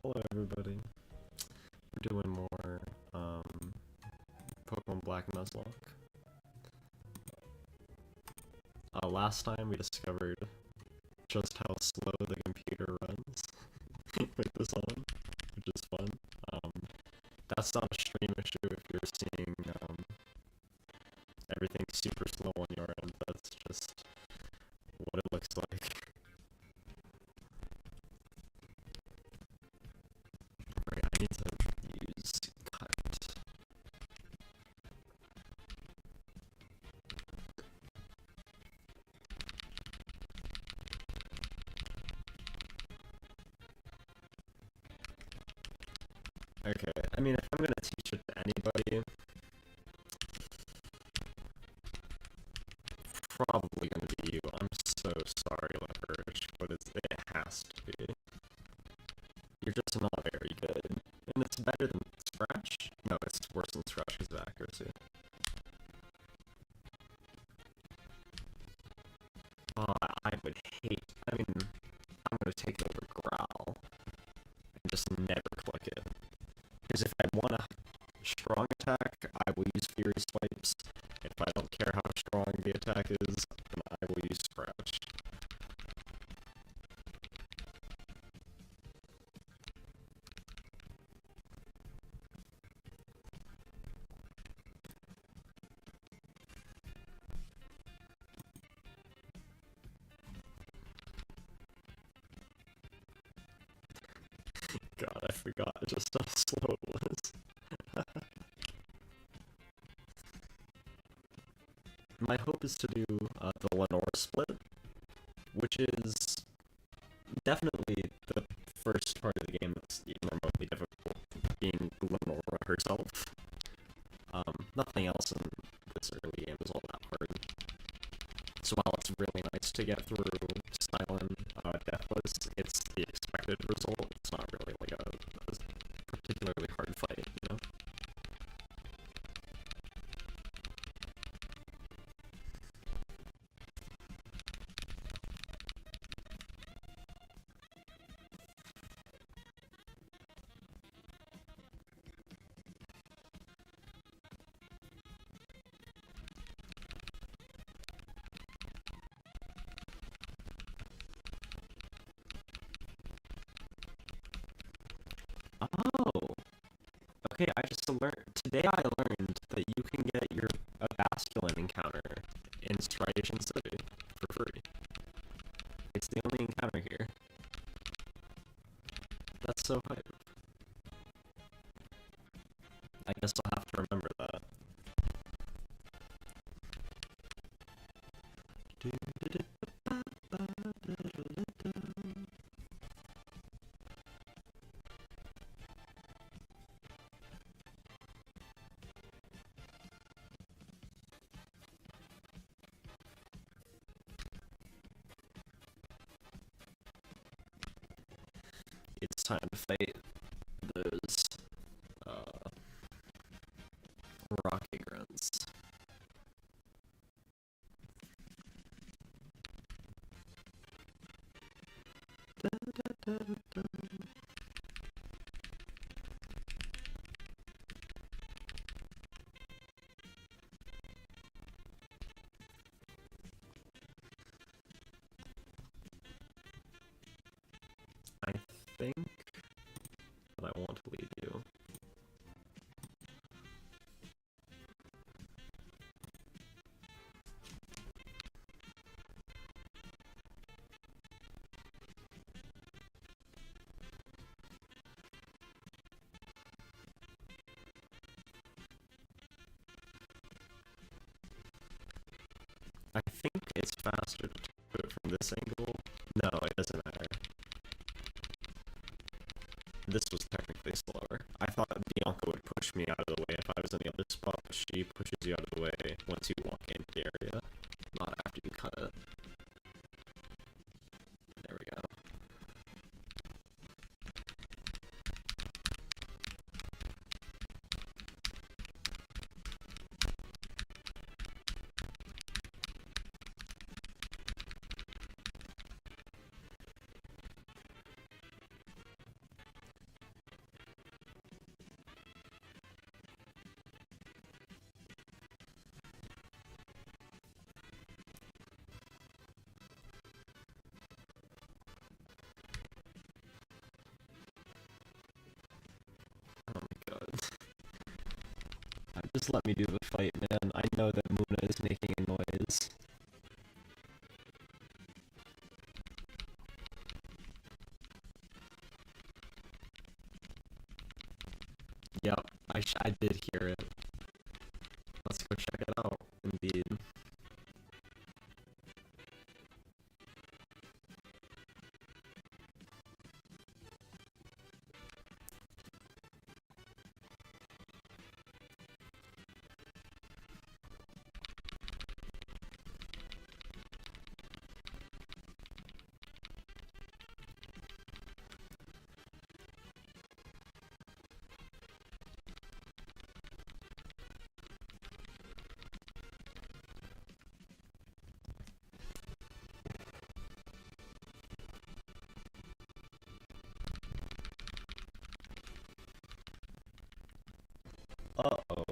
Hello everybody. We're doing more Pokemon Black Nuzlocke. Last time we discovered just how slow the computer runs with this on, which is fun. That's not a stream issue if you're seeing everything super slow on your end. That's just what it looks like. Right, I need to use cut. Okay, I mean, if I'm gonna teach it to anybody, probably gonna be you. I'm so sorry, Leverage, but it has to be. You're just not very good. And it's better than Scratch? No, it's worse than Scratch because of accuracy. Oh, I would hate. I mean, I'm gonna take over Growl and just never click it. Because if I want a strong attack, I will use Fury Swipes. If I don't care how strong the attack is, then I will use Scratch. God, I forgot just how slow it was. My hope is to do the Lenore split, which is definitely the first part of the game that's even remotely difficult, being Lenore herself. Nothing else in this early game is all that hard. So while it's really nice to get through Silent Deathless, it's the expected result. It's not really like a particularly hard fight, you know? Oh! Okay, today I learned that you can get a masculine encounter in Striation City for free. It's the only encounter here. That's so hype. I guess I'll have to remember that. It's time to fight those rocky grunts. I think that I want to lead you. I think it's faster to do it from this angle. No, it doesn't matter. This was technically slower. I thought Bianca would push me out of the way if I was in the other spot, but she pushes you out of the way once you walk into the area, not after you cut it. There we go. just let me do the fight, man. I know that Muna is making a noise. Yep, I did hear it. Let's go check it out, indeed. Uh-oh.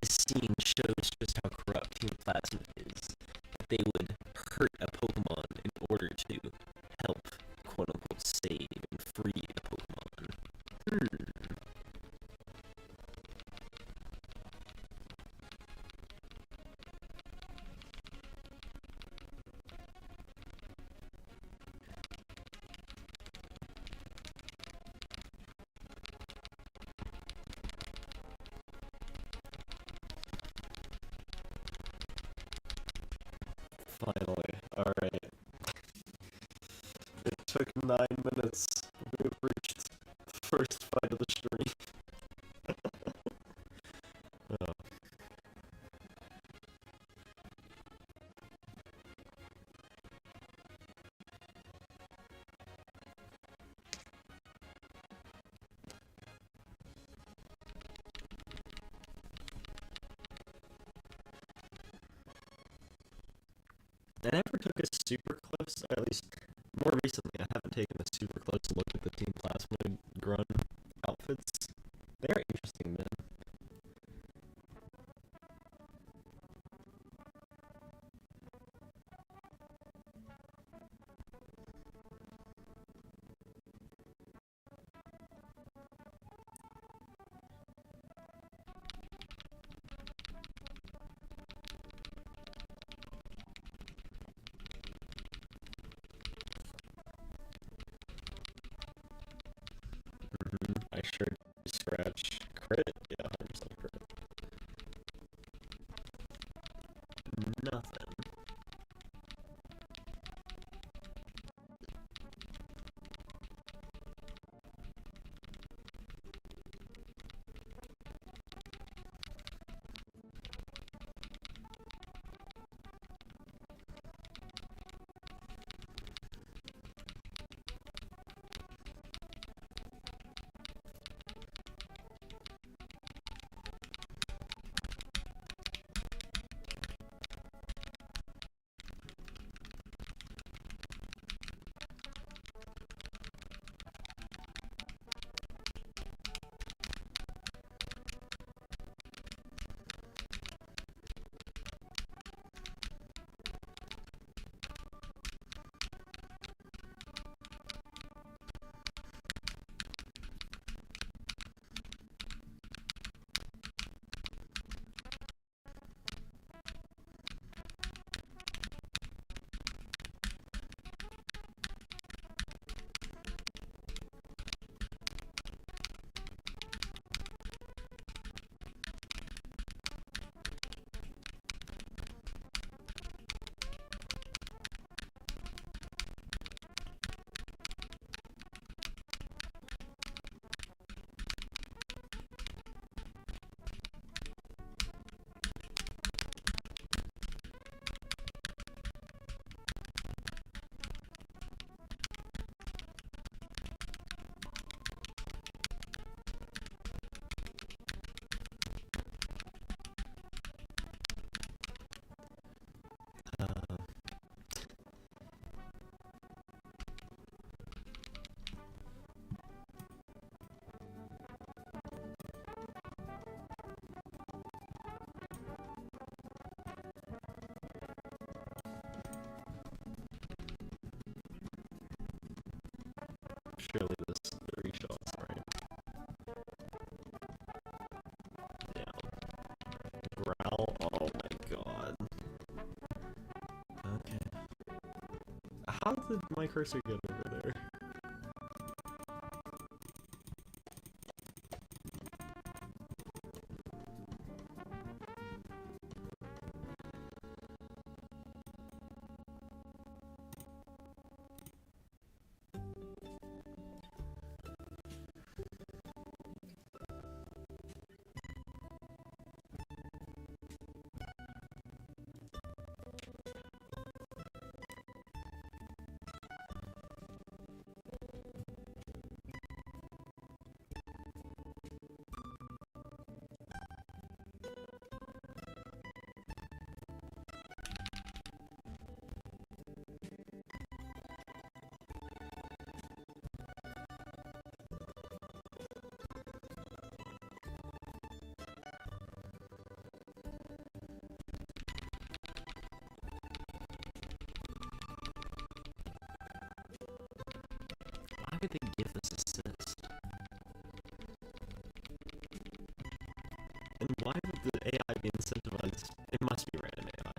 This scene shows just how corrupt Team Plasma is. That they would hurt a Pokemon in order to help, quote unquote, save and free the Pokemon. Finally. Alright. It took 9 minutes. We've reached the first fight of the stream. Oh. I never took a super close, or at least more recently, I haven't taken a super close look at the Team Plasma Grunt outfits. They're interesting, man. I sure scratch crit. Yeah, 100% crit. Nothing. how did my cursor get over there? Why would they give this assist? And why would the AI be incentivized? It must be random AI.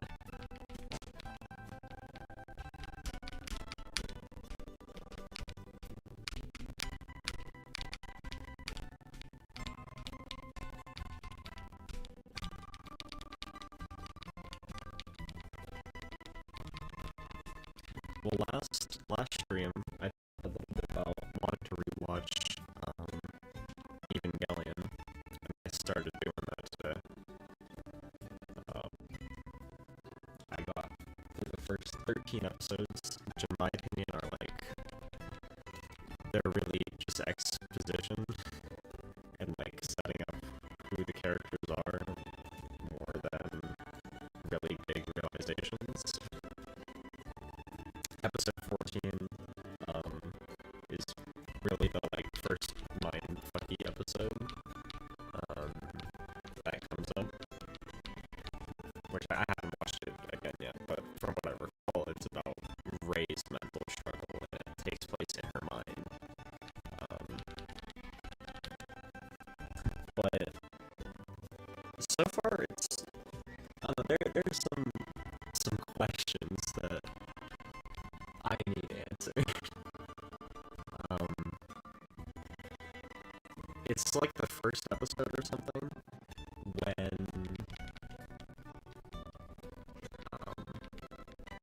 Well, last stream, I talked a little bit about wanting to rewatch Evangelion, and I started doing that today. I got through the first 13 episodes, which in my opinion are like, they're really just exposition and like setting up who the characters are more than really big realizations. Episode 14 is really the like first mindfucky episode that comes up, which I haven't watched it again yet, but from what I recall, it's about Rey's mental struggle and it takes place in her mind. But so far, it's I don't know, there's some questions that I need answered. It's like the first episode or something when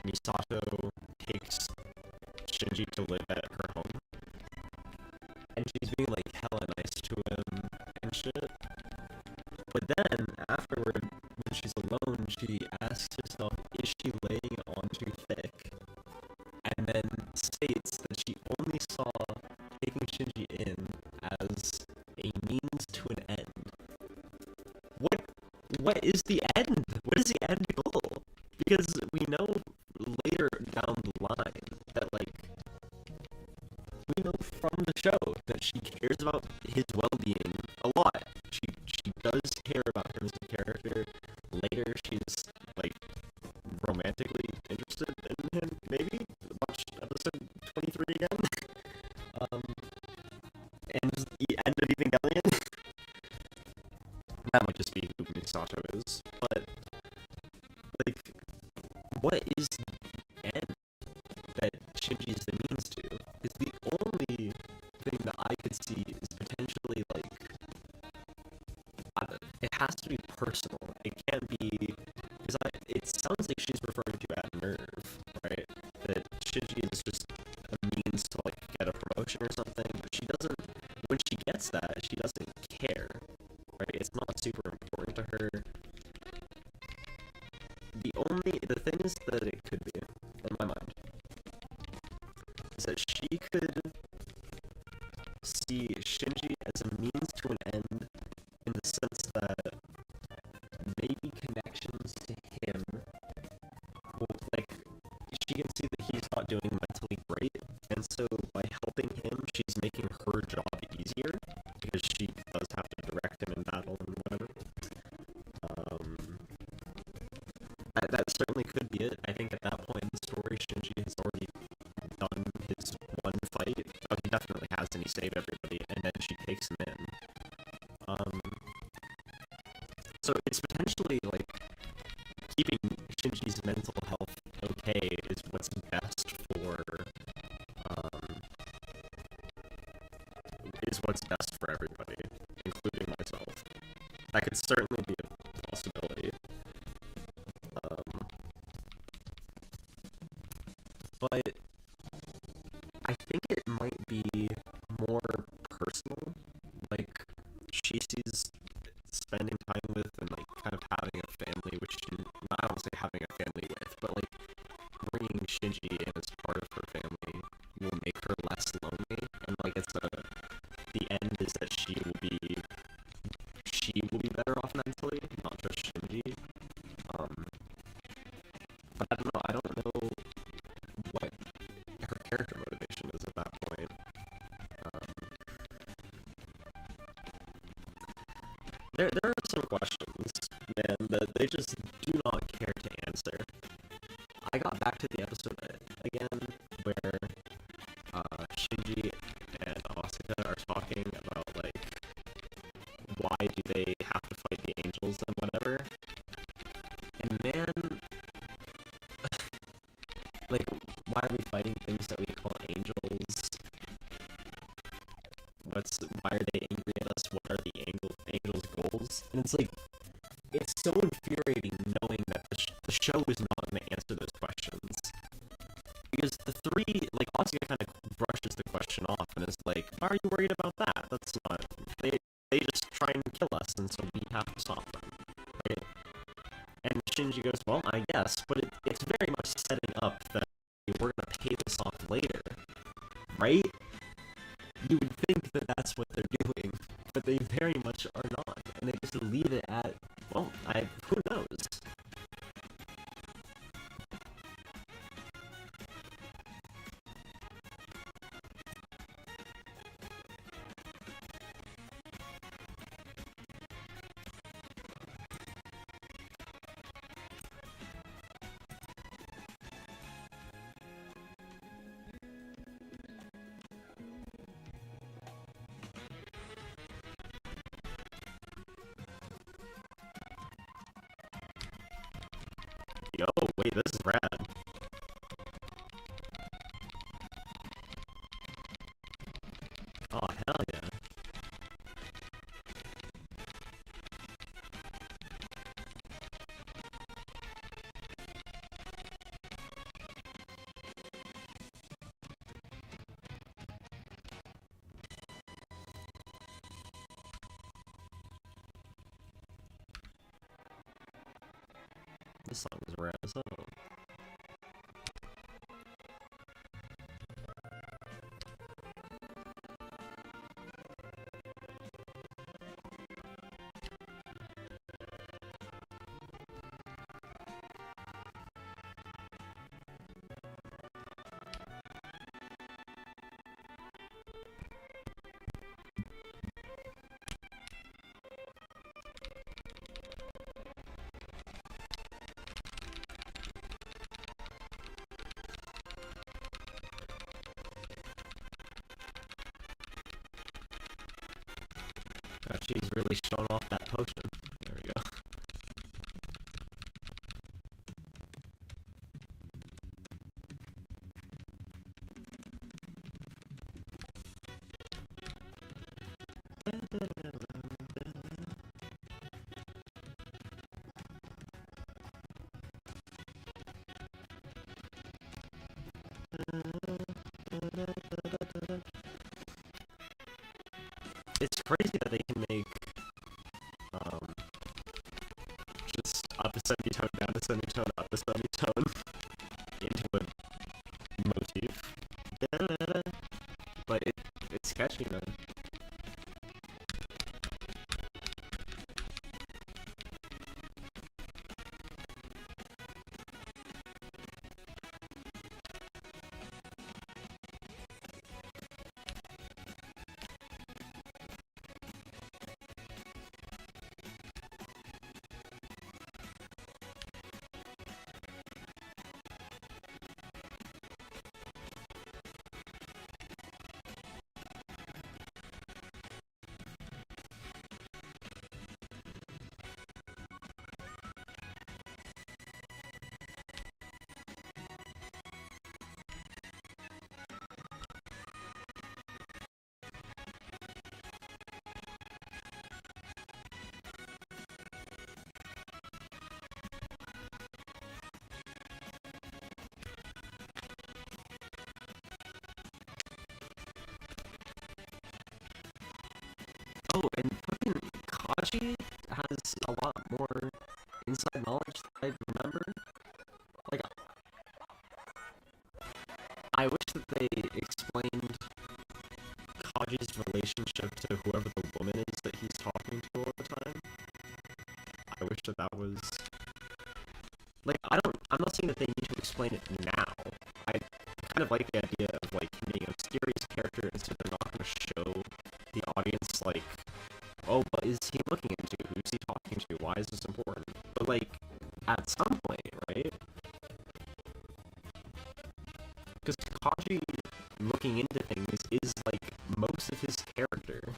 Misato takes Shinji to live at her home, and she's being like hella nice to him and shit. But then afterward, when she's alone, she asks herself, "Is she laying on too thick?" And then states that she only saw taking Shinji in as a means to an end. What is the end? What is the end goal? Because we know later down the line that, like, we know from the show that she cares about his well-being a lot. She does care about him as a character. Later, she's, like, romantically interested in him, maybe? Watch episode 23 again. And the end of Evangelion. That might just be who Misato is, but, like, what is the end that Shinji is the means to? Is the only thing that I could see is potentially, like, it has to be personal. It can't be, because it sounds like she's referring to at Nerve, right? That Shinji is just a means to, like, get a promotion or something, but she doesn't, when she gets that, she doesn't care, right? It's not super important to her. The thing is that it could be, in my mind, is that she could see Shinji as a means to an end in the sense that maybe connections to him will, like, she can see that he's not doing mentally great, and so by helping him, she's making her job easier, because she does have to direct him in battle and whatever. That certainly could be it. I think at that point in the story, Shinji has already done his one fight. Oh, he definitely has, and he saved everybody, and then she takes him in. So it's potentially, like, keeping Shinji's mental health okay is what's best for for everybody, including myself. That could certainly be a possibility. But I think it might be more personal. Like, she sees spending time with and, like, kind of having a family, which she, I don't say having a family with, but, like, bringing Shinji in as part of her family will make her less lonely. And, like, the end is that she will be better off mentally, not just Shinji. But I don't know what her character motivation is at that point. There are some questions, man, that they just do not care to answer. I got back to the episode again where Shinji and Asuka are talking about, like, why do they have to fight the angels and whatever. And man, like, why are we fighting things that we call angels? Why are they angry at us? What are the angels' goals? And it's like, it's so infuriating knowing that the show is not going to answer those questions. Because the three, like, Asuka kind of brushes the question off and is like, why are you worried about that? That's not, they just try and kill us, and so we have to stop them, right? And Shinji goes, well, I guess, but it's very much setting up that we're going to pay this off later, right? You would think that that's what they're doing, but they very much are not, and they just leave it at, well, who knows? Yo, wait, this is rad. Oh, hell yeah. This song is rad as hell. God, she's really showing off that potion. There we go. It's crazy that they can make just up a semitone, down a semitone, up a semitone into a motif. But it's catchy, man. Kaji has a lot more inside knowledge than I remember. Like, I wish that they explained Kaji's relationship to whoever the woman is that he's talking to all the time. I wish that that was... Like, I'm not saying that they need to explain it now. I kind of like the idea of, like, him being a mysterious character, and so they're not going to show the audience, like, oh, what is he looking into? Who's he talking to? Why is this important? But, like, at some point, right? Because Kaji looking into things is, like, most of his character.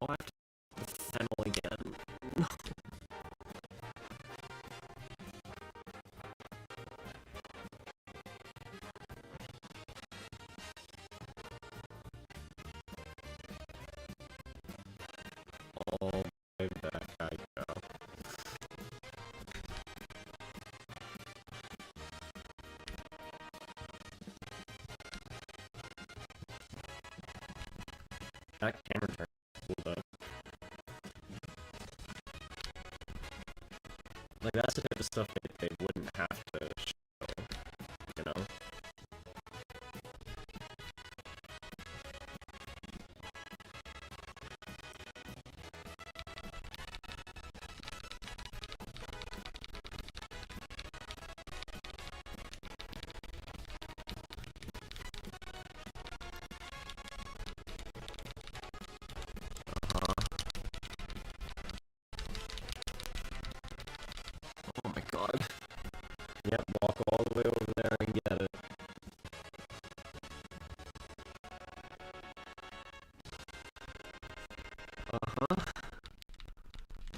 Oh, I have to fennel again. All the way back I go. That camera turn is cool though. Like, that's the type of stuff that they wouldn't have to show, you know? Oh my god. Yep, walk all the way over there and get it. Uh-huh.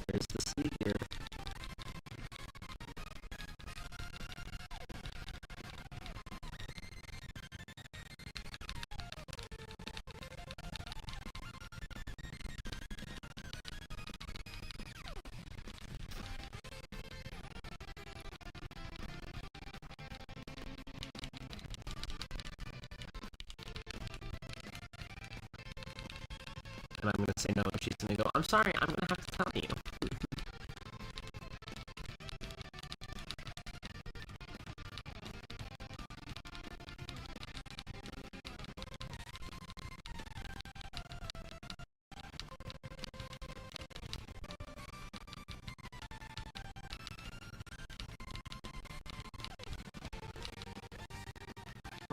There's the sea here. And I'm gonna say no, and she's gonna go, I'm sorry, I'm gonna have to tell you.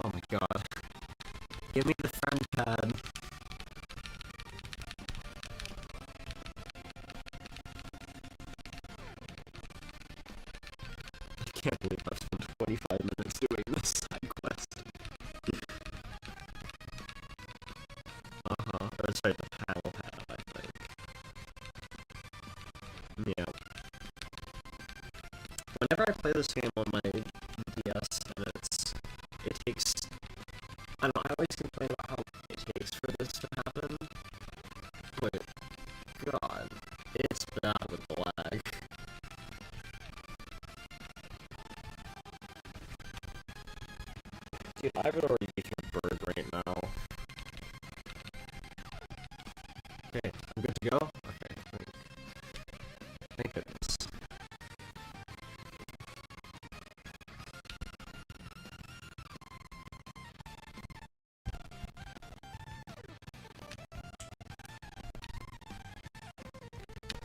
Oh my god. Give me the friend pad. I can't believe I've spent 25 minutes doing this side quest. Uh-huh. Or sorry, the panel pad, I think. Yeah. Whenever I play this game on my DS, and it takes, I don't know, I always complain about how long it takes for this to happen, but Dude, I would already be a bird right now. Okay, I'm good to go? Okay, thank goodness.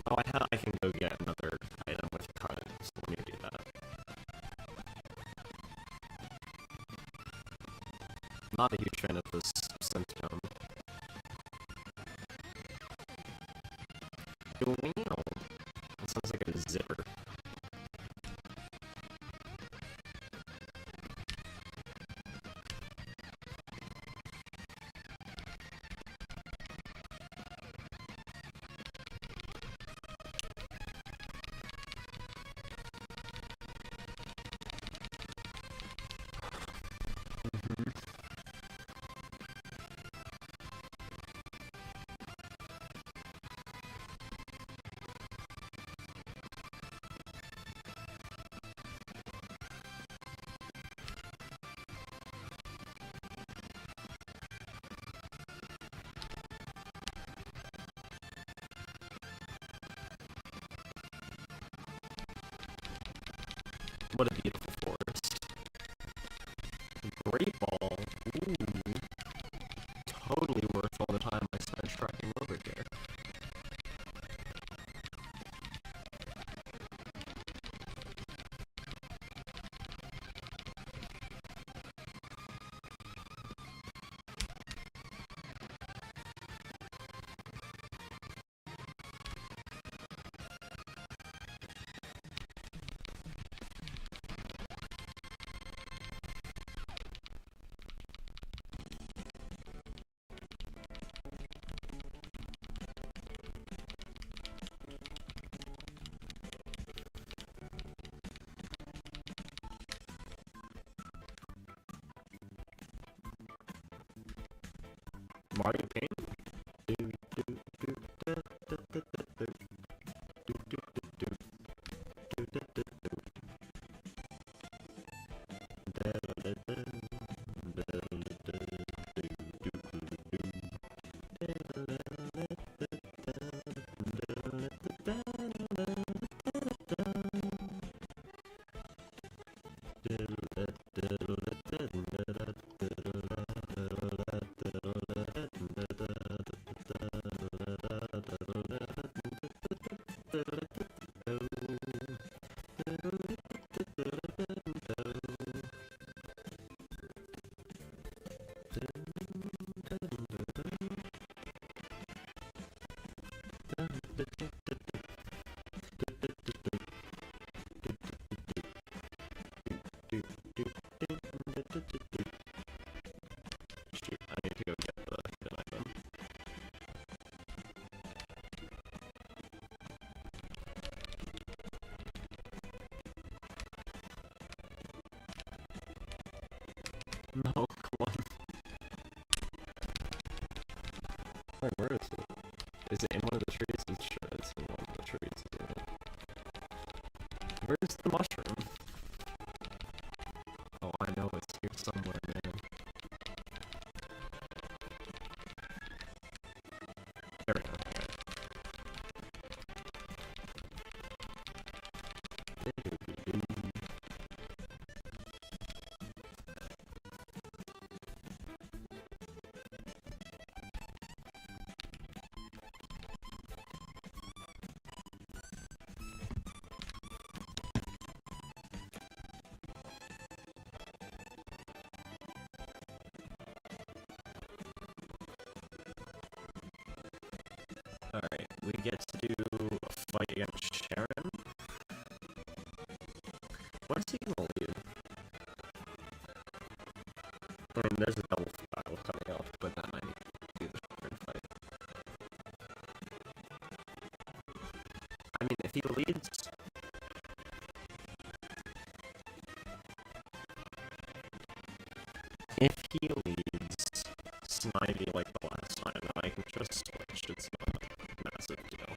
Oh, I can go get another item with cut, so let me do that. I'm not a huge fan of this symptom. Wow. It sounds like a zipper. What a beautiful forest. Great ball. Ooh. Totally worth all the time I spent trekking over here. Mario Paint? Shoot, I need to go get the item. No, come on. Wait, where is it? Is it in one of the trees? It's sure it's in one of the trees, isn't it? Where's the mushroom? Oh, I know it's here somewhere, man. There we go. Alright, we get to do a fight against Sharon. What is he gonna lead? I mean, there's a double battle coming up, but then I need to do the Sharon fight. I mean, if he leads... If he leads Snivy like the last time, then I can just switch. It's not a massive deal.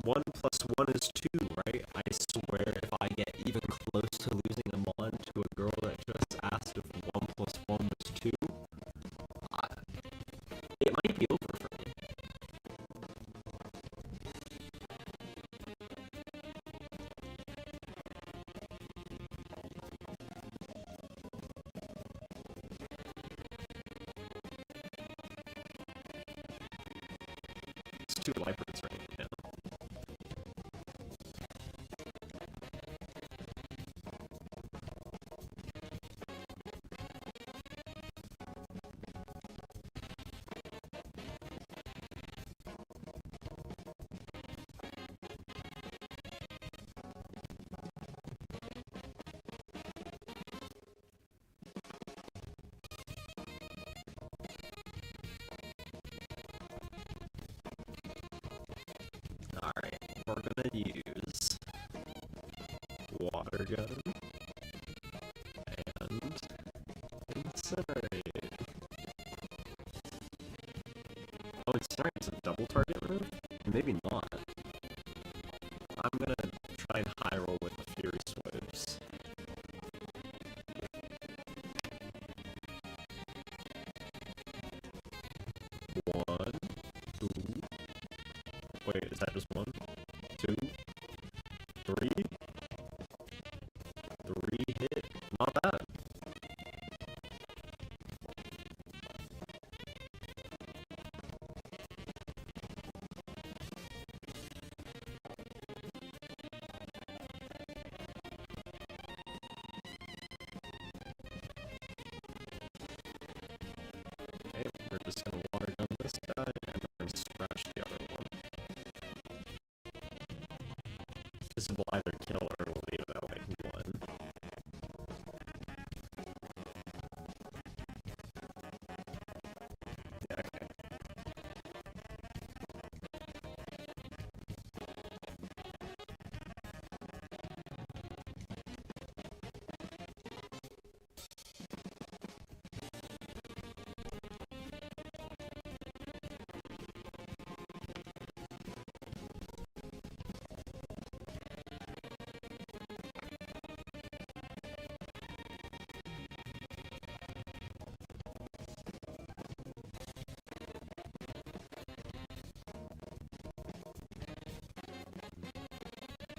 1 plus 1 is 2, right? I swear if I get even close to losing a mon to a girl that just asked if 1 plus 1 was 2, it might be over for me. It's 2 libraries right now. Alright, we're gonna use water gun and incinerate. Oh, it's a double target move? Maybe not. I'm gonna try and high roll with the Fury Swipes. One, two. Wait, is that just 1? 2, 3. 3 hit. Not bad. Okay, we're just gonna water gun this guy and then scratch the other one. This will either kill or we'll leave it at like 1. Yeah, okay.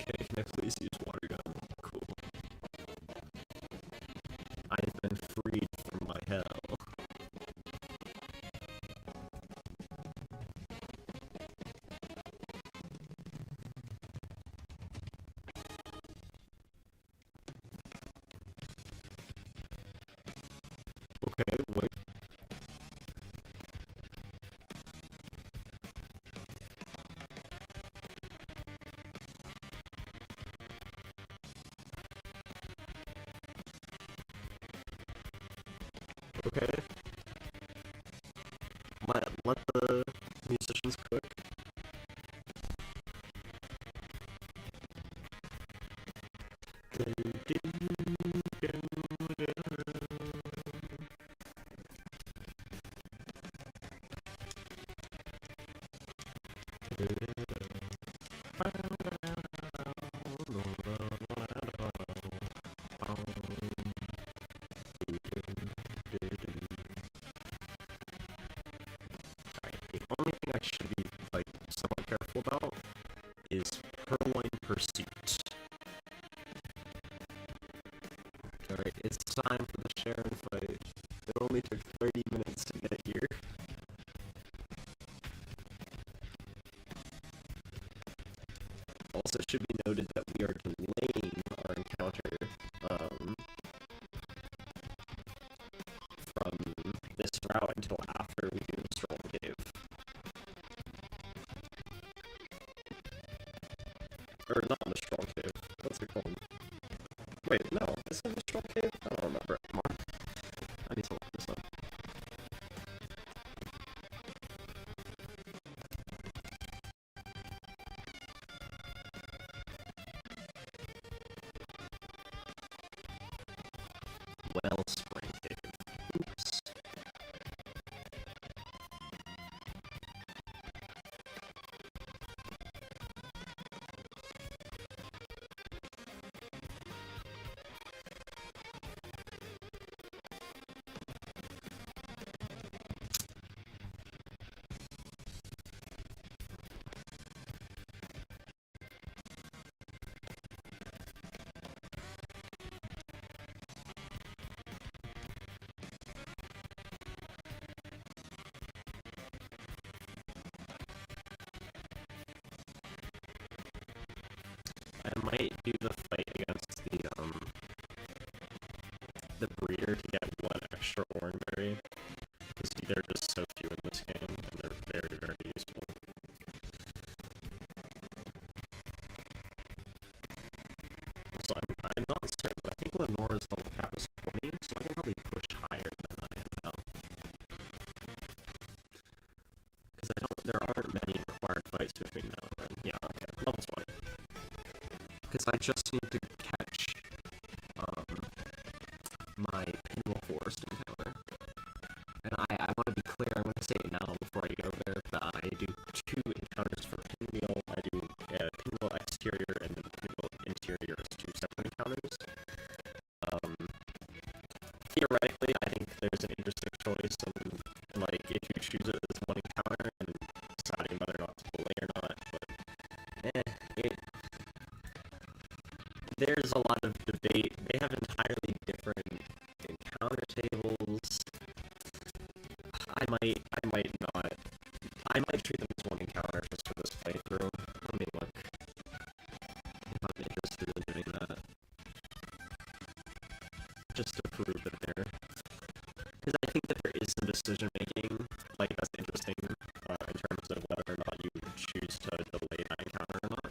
Okay, can I please use water gun? Cool. I've been freed from my hell. Okay, wait. Okay. Let the musicians cook. The only thing I should be like somewhat careful about is Purloin Pursuit. Alright, it's time for the Sharon fight. It only took 30 minutes to get here. Also, it should be noted that we are delaying our encounter from this route until after we do the Strong Cave. Or not the Strong Cave. What's it called? Wait, no. Is it the Strong Cave? I don't remember anymore. I need to look this up. Wellspring Cave. Oops. do the fight against the breeder to get one extra oranberry, because there are just so few in this game, and they're very, very useful. So I'm not certain, but I think Lenora's level cap is 20, so I can probably push higher than I am now. Because there aren't many required fights between now and then. Yeah, okay, level 20. Because I just need to catch my Pinwheel Forest encounter. And I want to be clear, I want to say it now before I go there, that I do 2 encounters for Pinwheel. I do Pinwheel Exterior and then Pinwheel Interior as 2 separate encounters. Theoretically, I think there's an interesting choice in like, if you choose it as one encounter and deciding whether or not to delay or not, but there's a lot of debate. They have entirely different encounter tables. I might not. I might treat them as one encounter just for this playthrough. Let me look if I'm interested in doing that. Just to prove that there. Because I think that there is some decision making, like, that's interesting in terms of whether or not you choose to delay that encounter or not.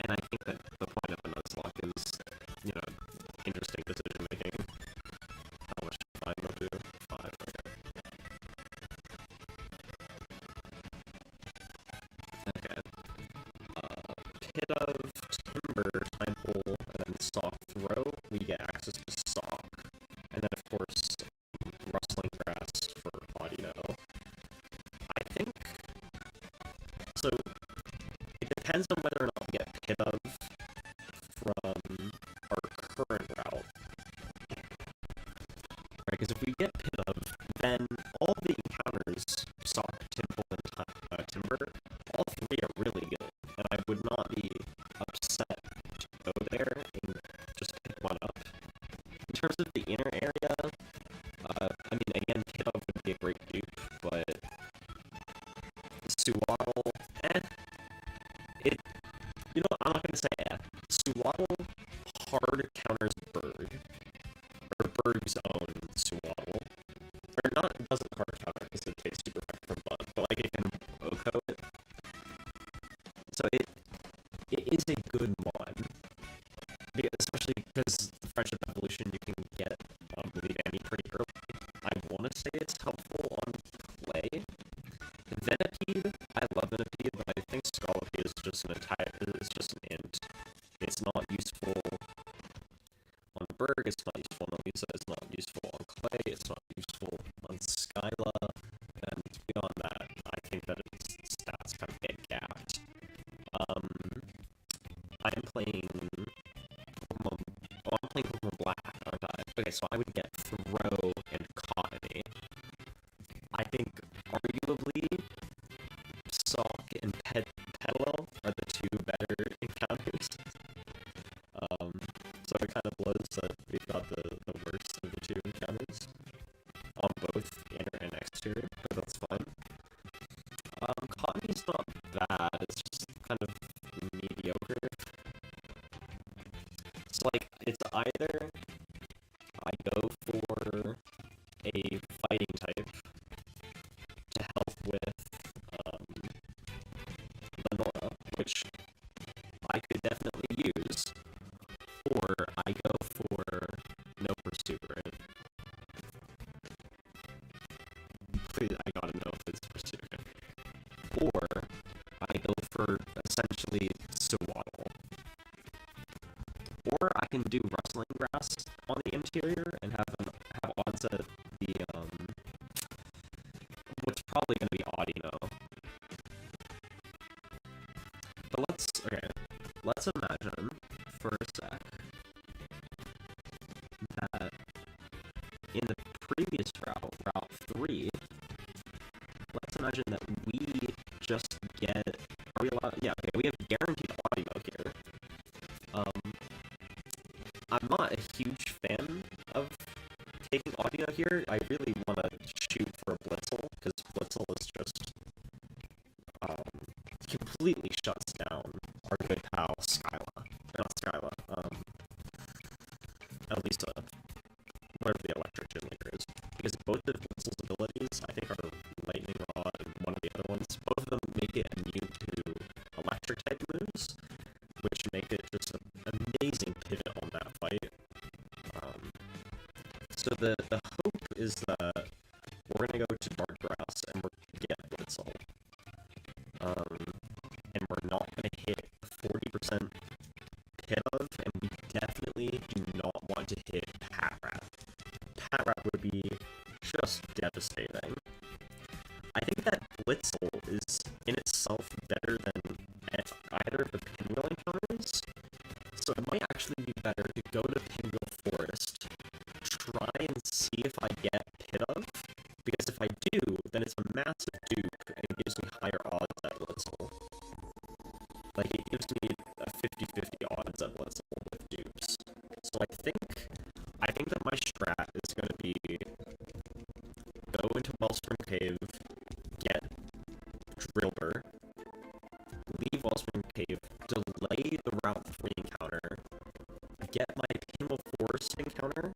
And I think that the point of a Nuzlocke is, you know, interesting decision making. How much time will do? 5, okay. Okay. Pit of Timber, Time Pool, and then Sock Throw, we get access to Sock. And then, of course, Rustling Grass for audio. I think, so, it depends on whether or not we get Pit of from our current route. Right, because if we get Pit of, then all the encounters, Sock, Timber, and Timber, all 3 are really good, and I would not be upset to go there and just pick one up. In terms of the inner area, I mean, again, Pit of would be a great dupe, but Suwaddle, you know, I'm not gonna say Suwaddle hard counters Berg, or Berg's own Suwaddle. Or not, it doesn't hard counter because it takes super effect from Bug, but like it can OHKO it. So it is a good mod. Especially because the Friendship Evolution you can get Believe Annie pretty early. I want to say it's helpful on play. Venipede, I love Venipede, but I think Scolipede is just an int. It's not useful on Berg, it's not useful on Elisa, it's not useful on Clay, it's not useful on Skyla, and beyond that, I think that its stats kind of get gapped. I'm playing Pokémon Black, aren't I? Okay, so I would get Throw and Cottony. I think, arguably, Sock and Petalil are the 2 better encounters. So it kind of blows that we've got the worst of the 2 encounters on both inner and exterior, but that's fine. Cottony's not bad, it's just kind of mediocre. So, like, it's either I go for a fighting type to help with Lenora, which I could definitely use, or I go for No Pursuit, right? Please, I gotta know if it's Pursuit. Or I go for essentially Suwaddle. Or I can do Rustling Grass on the interior and have odds at the what's probably going to be Audino. But let's imagine for a sec that in the previous route 3, let's imagine that we just get, are we allowed, yeah, okay, we have guaranteed Audino here. I'm not a huge fan of taking Audino here. I really want to shoot for a Blitzel, because Blitzel is just completely shuts down our good pal Skyla. that Blitzel is in itself better than either of the Pinwheel encounters, so it might actually be better to go to Pinwheel Forest, try and see if I get Pit of, because if I do, then it's a massive dupe and it gives me higher odds at Blitzel. Like, it gives me a 50-50 odds at Blitzel with dupes. So I think that my strat is going to be go into Wellspring Cave, get Drillbur, leave Wellspring Cave, delay the Route 3 encounter, get my Pinwheel Forest encounter,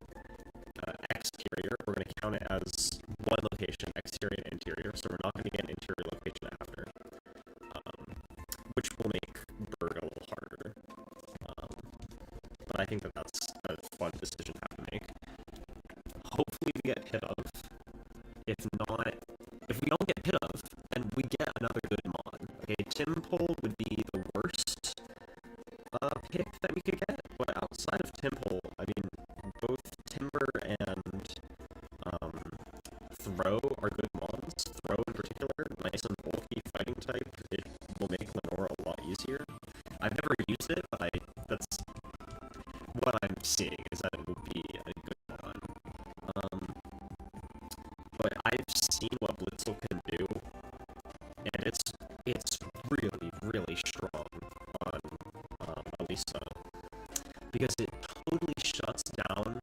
exterior. We're going to count it as one location, exterior and interior, so we're not going to get an interior location after, which will make Bird a little harder. But I think that that's a fun decision to have to make. Hopefully we get Pit of. If we don't get Pit of, then we get another good mon. Okay, Timpole would be the worst pick that we could get, but outside of Timpole, I mean, both Timber and Throw are good mons. Throw in particular, nice and bulky fighting type. It will make Lenore a lot easier. I've never used it, but that's what I'm seeing is that it will be a good mon. But I've seen what Blitzel can do, and it's really, really strong on Elisa, because it totally shuts down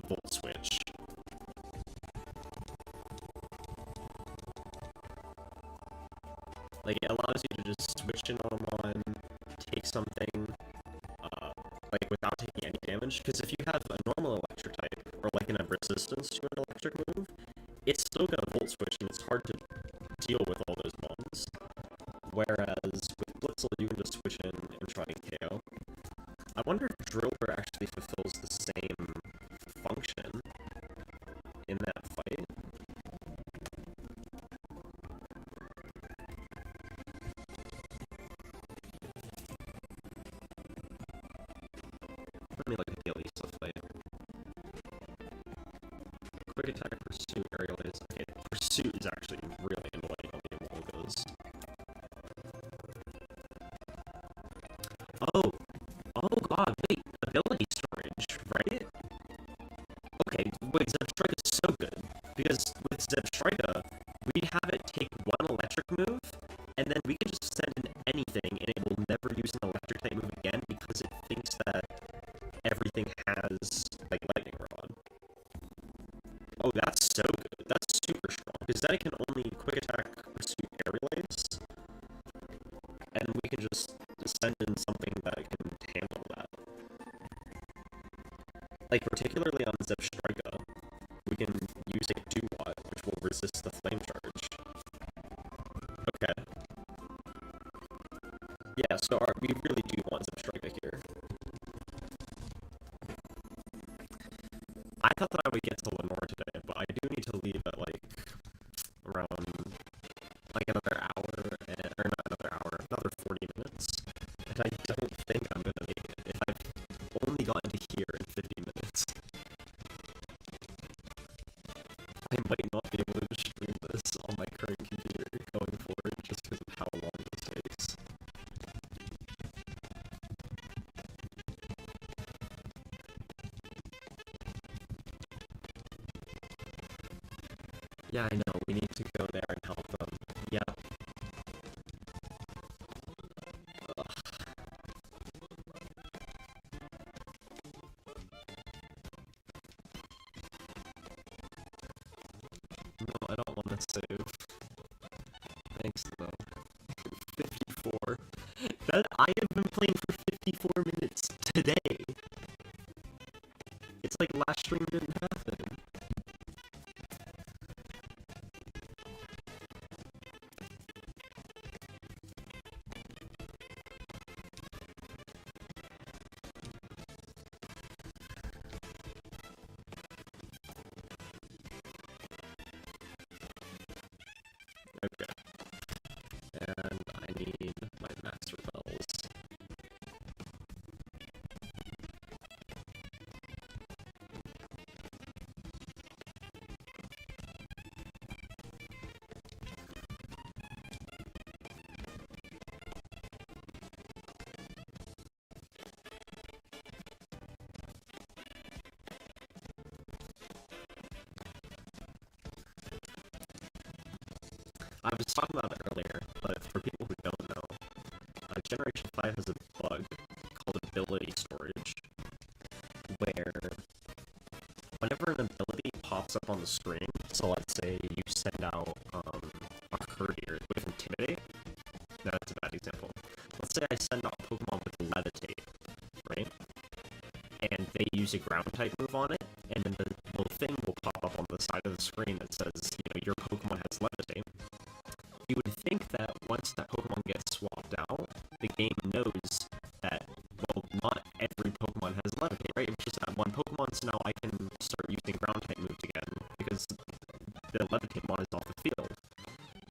Volt Switch. Like, it allows you to just switch in on a mon, take something, like, without taking any damage, because if you have a normal electric type, or like a resistance to an electric move, it's still gonna Volt Switch, and it's hard to deal with all those mons. Whereas with Blitzel, you can just switch in and try and KO. I wonder if Drillbur actually fulfills the same function in that fight. Let me look at the Elisa fight. Quick attack, pursuit, aerial is. Okay, pursuit is actually really annoying on the Emolgas. Oh god, wait, ability storage, right? Okay, wait, Zebstrika is so good, because with Zebstrika, we have it take one electric move, and then we can just send in anything, and it will never use an electric type move again, because it thinks that everything has, like, lightning rod. Oh, that's so good. That's super strong, because then it can only quick attack, pursuit, aerial ace, and we can just send in something that can handle that. Like, particularly on Zebstrika, we can use a Dewott, which will resist the flame charge. Okay. Yeah, so we really do want Zebstrika here. I thought that I would get to Lenore today, but I do need to leave at, like, around, like, another hour, or not another hour, another 40 minutes. And I don't think I'm gonna make it if I've only gotten to here in 50 minutes. I might not be able to stream this on my current computer going forward just because of how long this takes. Yeah, I know, we need to go there and help them. Yep. No, I don't want to save. Thanks, though. 54. I have been playing for 54 minutes today. It's like last stream didn't happen. Okay. And I need my master bells. I was talking about it earlier, but for people who don't know, Generation 5 has a bug called ability storage, where whenever an ability pops up on the screen, so let's say you send out a courier with Intimidate. No, that's a bad example. Let's say I send out a Pokemon with Levitate, right? And they use a ground type move on it, and then the little thing will pop up on the side of the screen that says, your Pokemon has Levitate. You would think that once that Pokemon gets swapped out, the game knows that, well, not every Pokemon has Levitate, right? It's just that one Pokemon, so now I can start using ground type moves again, because the Levitate mod is off the field.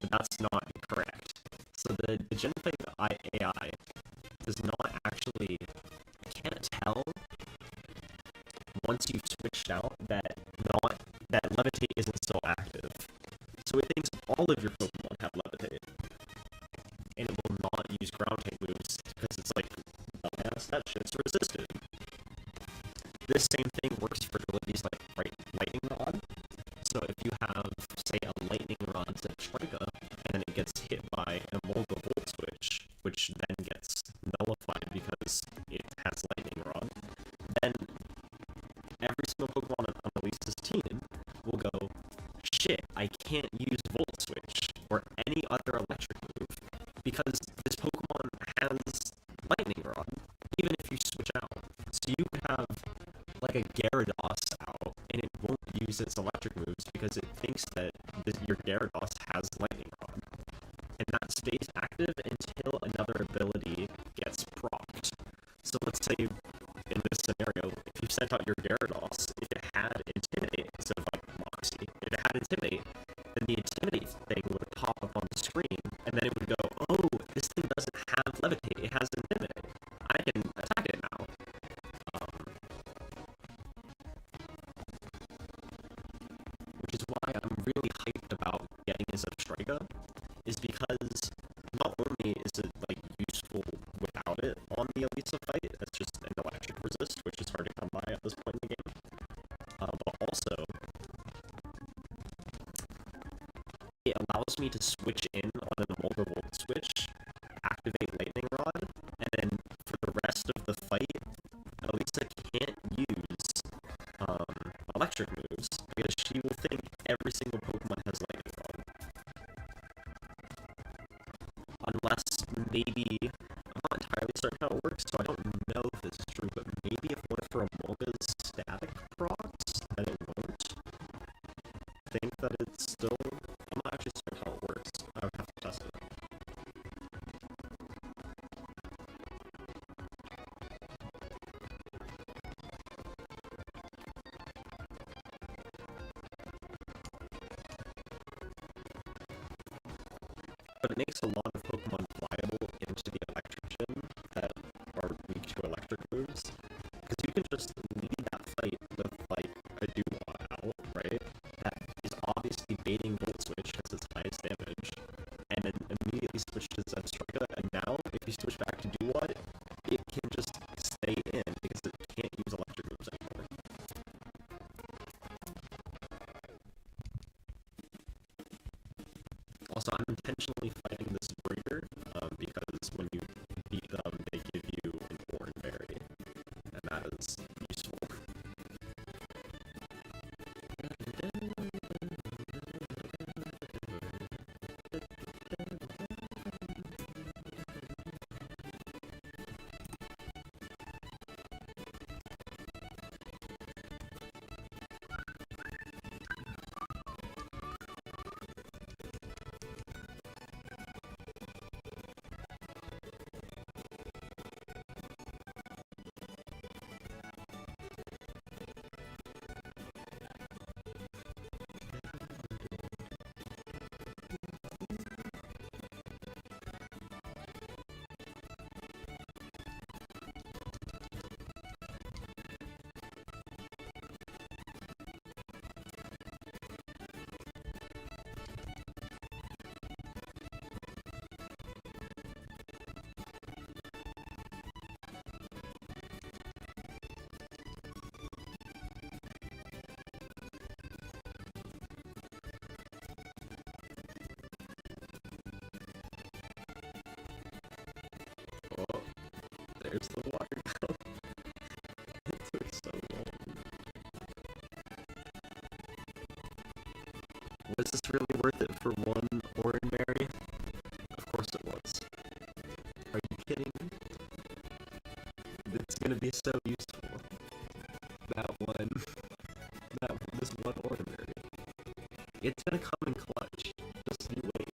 But that's not correct. So the Gen 5 AI does not actually, can't tell once you've switched out that Levitate isn't still active. So it thinks all of your Pokemon have Levitate. And it will not use ground type moves because it's like, dumbass, that shit's resisted. This same thing works for abilities like Lightning Rod. So if you have, say, a Lightning Rod to Trika, and then it gets hit by a Molga Volt Switch, which then gets nullified because it has Lightning Rod, then every single Pokemon on Elisa's team will go, shit, I can't use Volt Switch or any other electric move because this Pokemon has Lightning Rod, even if you switch out. So you could have like a Gyarados out, and it won't use its electric moves because it thinks that your Gyarados has Lightning Rod. And that stays active until another ability gets procced. So let's say in this scenario, if you sent out your Gyarados, if it had Intimidate instead of like Moxie, if it had Intimidate, then the Intimidate thing would pop up on the screen, and then it would go, oh, this thing doesn't have Levitate, it has Intimidate. I can attack it now. Which is why I'm really hyped about getting his Zebstrika, is because not only is it like useful without it on the Elisa fight, that's just an electric resist, which is hard to come by at this point in the game, but also it allows me to switch in on an Molga Volt Switch, activate Lightning Rod, and then for the rest of the fight, Elisa can't use electric moves because she will think every single Pokemon has Lightning Rod. Unless maybe, I'm not entirely certain how it works, so I don't know if this is true, but maybe if one of her Molga's static procs, then it won't think that it's still, I'm not actually certain how it works. I would have to test it. But it makes a lot of Pokemon viable into the electric gym that are weak to electric moves. Because you can just lead that fight with, like, a Duwa out, right? That is obviously baiting Volt Switch as its highest damage, and then immediately switch to Zebstrika, and now, if you switch back to Duwa, it can just stay in because it can't use electric moves anymore. Also, I'm intentionally fighting this breeder because when you beat them, they give you an Oran Berry, and that is useful. Was this really worth it for one Orange Berry? Of course it was. Are you kidding me? It's gonna be so useful. This one Orange Berry. It's gonna come in clutch. Just you wait.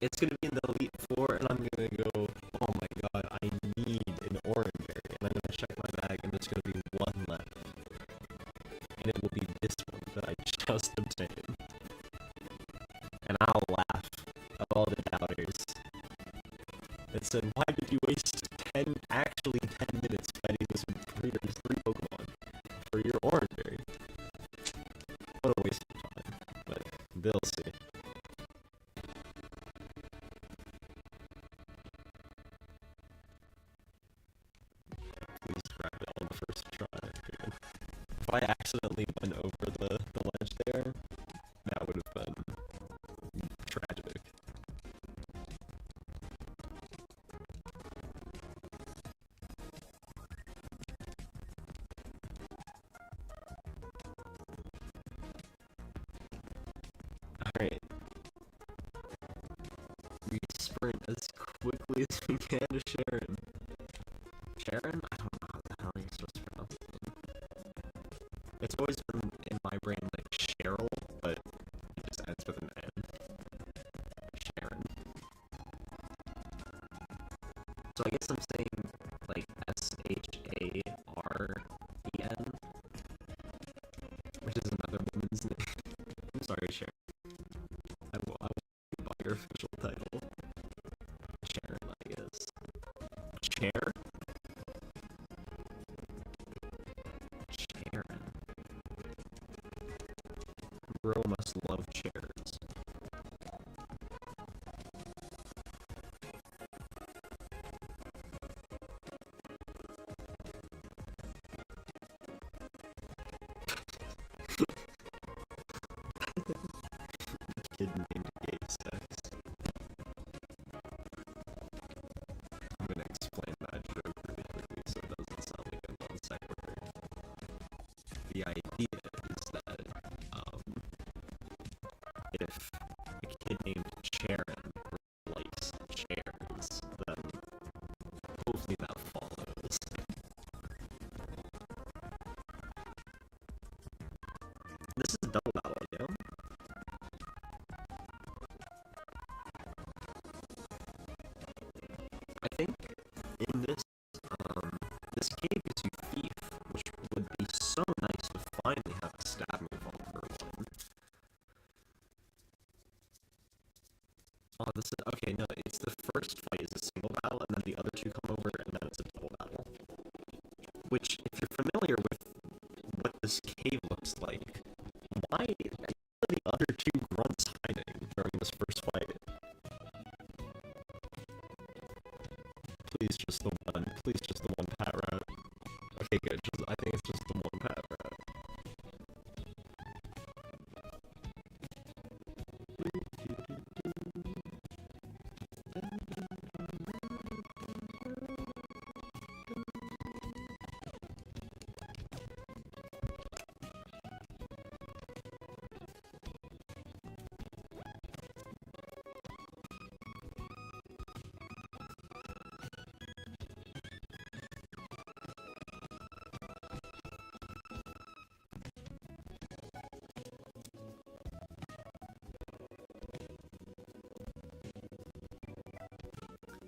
It's gonna be in the Elite Four, and I'm gonna go, oh my god, I need an Orange Berry. And I'm gonna check my bag, and there's gonna be one left. And it will be this one that I just obtained. And I'll laugh at all the doubters that said, why did you waste 10 minutes fighting this with three Pokemon for your Orange Berry? What a waste of time. But they'll see. Please grab it on the first try. Dude. If I accidentally went over the ledge there, that would have been tragic. Alright. We sprint as quickly as we can to Sharon. Sharon? I don't know how the hell you're supposed to pronounce it. It's always been in my brain like Cheryl, but it just ends with an N. Sharon. So I guess I'm saying like Sharen, which is another woman's name. I'm sorry, Sharon. I will buy your official title. Sharon, I guess. Chair? Sharon. Bro must love chairs. Kid named Gay Sex. I'm gonna explain that joke really quickly so it doesn't sound like a non sequitur. The idea is that if a kid named Sharon likes chairs, then hopefully that follows. This is a double battle, you know? I think in this cave gives you Thief, which would be so nice to finally have a stab move on the first one. Oh, this is, okay, no, it's the first fight is a single battle, and then the other two come over, and then it's a double battle. Which, if you're familiar with what this cave looks like, why are the other two grunts hiding during this first fight? Please just the one. Please just the one pat rat. Okay, good. I think it's just the one pat rat.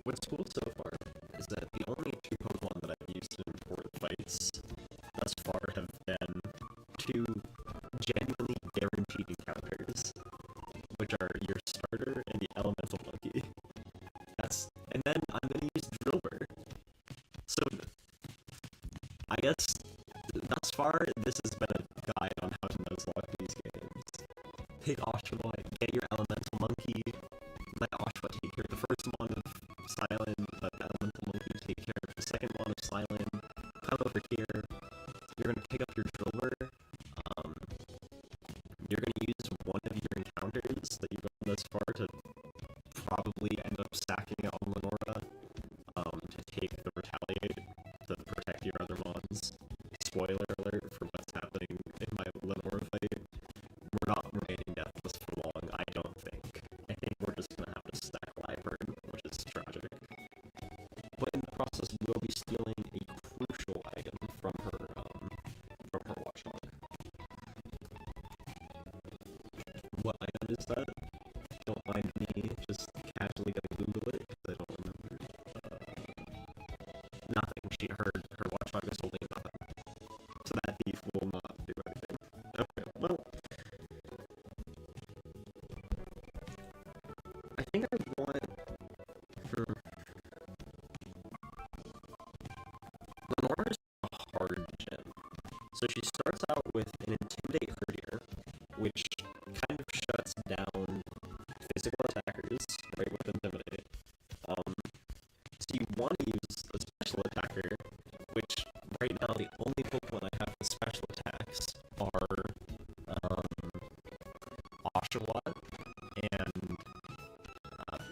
What's cool so far is that the only two Pokemon that I've used in important fights thus far have been two genuinely guaranteed encounters, which are your starter and the Elemental Monkey. And then I'm gonna use Drillbur. So I guess thus far this has been a guide on how to Nuzlocke these games. Take Oshawott, get your Elemental Monkey, let Oshawott take care of the first one of Silent, let the Elemental Monkey take care of the second one of Silent, come over here, you're going to pick up your Drillbur, you're going to use one of your encounters that you've gotten thus far to probably end up stacking it on Lenora, to take the Retaliate, to protect your other mons. Spoiler alert for what's happening in my Lenora fight. We're not remaining deathless So she starts out with an Intimidate Herdier, which kind of shuts down physical attackers, right, with Intimidate. So you want to use a special attacker, which right now the only Pokemon I have with special attacks are Oshawott and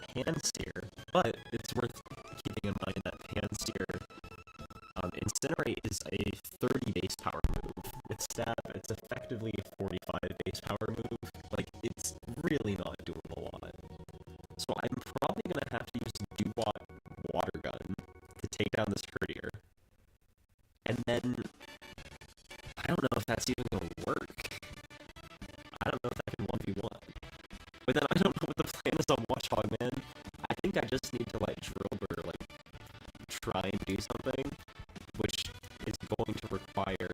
Pansear, but it's worth keeping in mind that Pansear, Incinerate is a 30 base power move. With Stab, it's effectively a 45 base power move. Like, it's really not doing a lot. So I'm probably going to have to use Dewott Water Gun to take down this Herdier. And then, I don't know if that's even going to work. I don't know if I can 1v1. But then I don't know what the plan is on Watchhog, man. I think I just need to let Drillbur, like, try and do something, which is going to require,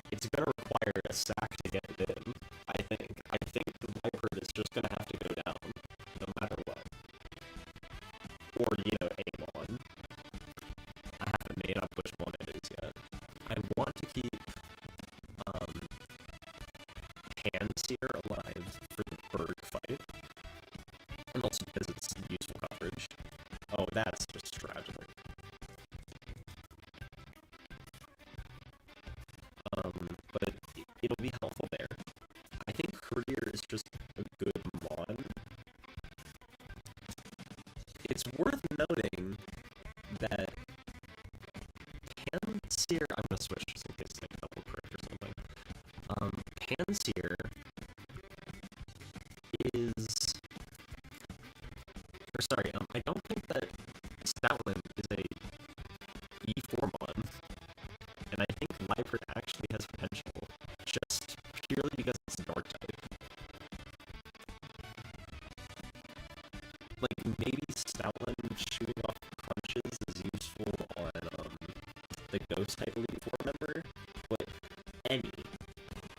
it's going to require a sack to get it in, I think. I think the Viper is just going to have to go down, no matter what. Or, aim on. I haven't made up which one it is yet. I want to keep, Pansear alive for the Berg fight, and also because it's useful coverage. Oh, that's just tragic. But it'll be helpful there. I think Herdier is just a good mon. It's worth noting that Pansear, I'm gonna switch just in case I double correct or something. Pansear is, or sorry, I don't think that Stoutland is a E4 mon, and I think Liepard actually has potential, just purely because it's a dark type. Like, maybe Stoutland shooting off crunches is useful on, the ghost type Elite Four member, but any,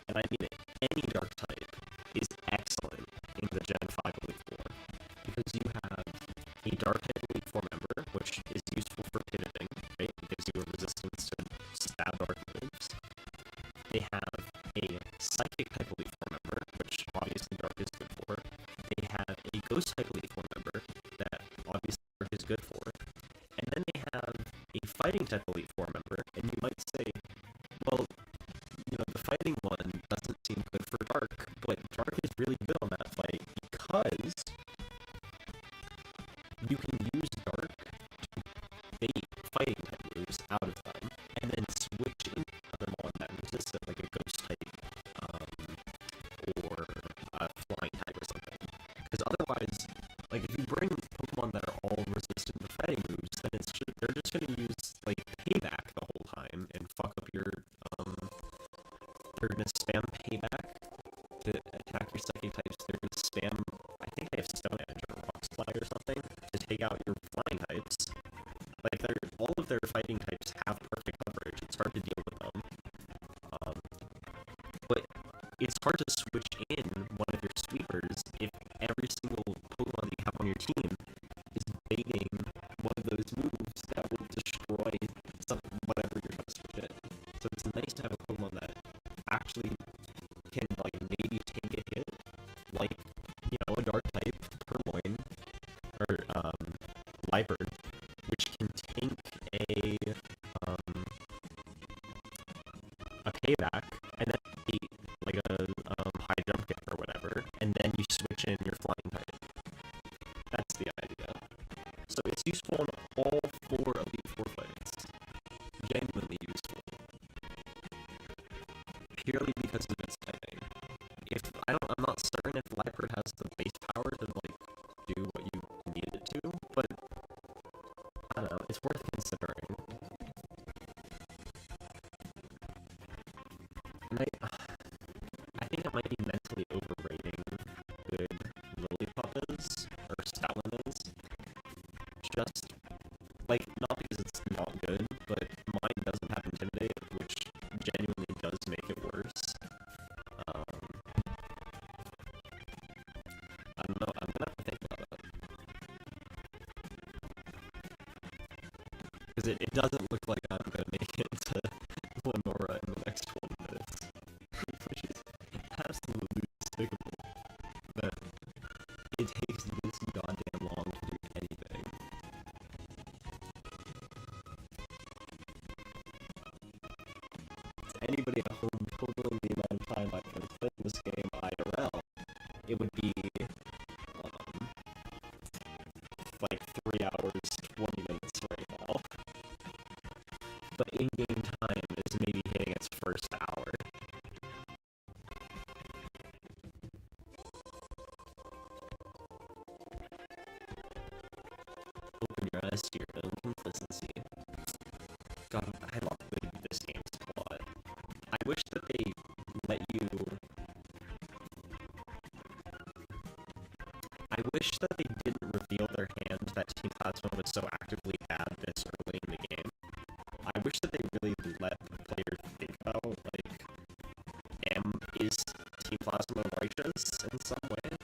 and I mean it, any dark type is excellent in the Gen 5 Elite Four, because you have a dark type Elite Four member, which is useful for pivoting, right? It gives you a resistance to stab dark moves. They have a psychic type Elite Four member, which obviously dark is good for. They have a ghost type Elite Four member that obviously dark is good for. And then they have a fighting type Elite Four member, and you might say, well, the fighting one doesn't seem good for dark, but dark is really good on that fight because you can use dark to bait fighting type moves out of them, and then switch into another one that resists it, like a ghost type, or a flying type or something. Because otherwise, like, if you bring Pokemon that are all resistant to fighting moves, then they're just going to use, like, payback the whole time and fuck up your, they're going to spam payback to attack your psychic types. They're going to spam, I think they have Stone Edge or Rock Slide or something, to take out your flying types. Like, all of their fighting types have perfect coverage. It's hard to deal with them. But it's hard to switch in one of your sweepers if every single Pokemon that you have on your team is baiting one of those moves that will destroy whatever you're trying to switch in. So it's nice to have a Pokemon that actually can, like, maybe take a hit, like, a dark type, Purloin, or, Liepard, which can tank a payback, and then like a high jump kick or whatever, and then you switch in your flying type. That's because it doesn't look like I'm gonna make it to Lenora in the next 20 minutes, which is absolutely despicable that it takes this goddamn long to do anything. To anybody at home totaling the amount of time I've been playing this game IRL, it would be like 3 hours, 20 minutes right now. But in-game time is maybe hitting its first hour. Open your eyes to your own complicity. God, I love this game's plot. I wish that they let you... I wish that they didn't reveal their hand that Team Plasma was so actively bad this early in the game. I wish that they really let the player think about, like, is Team Plasma righteous in some way?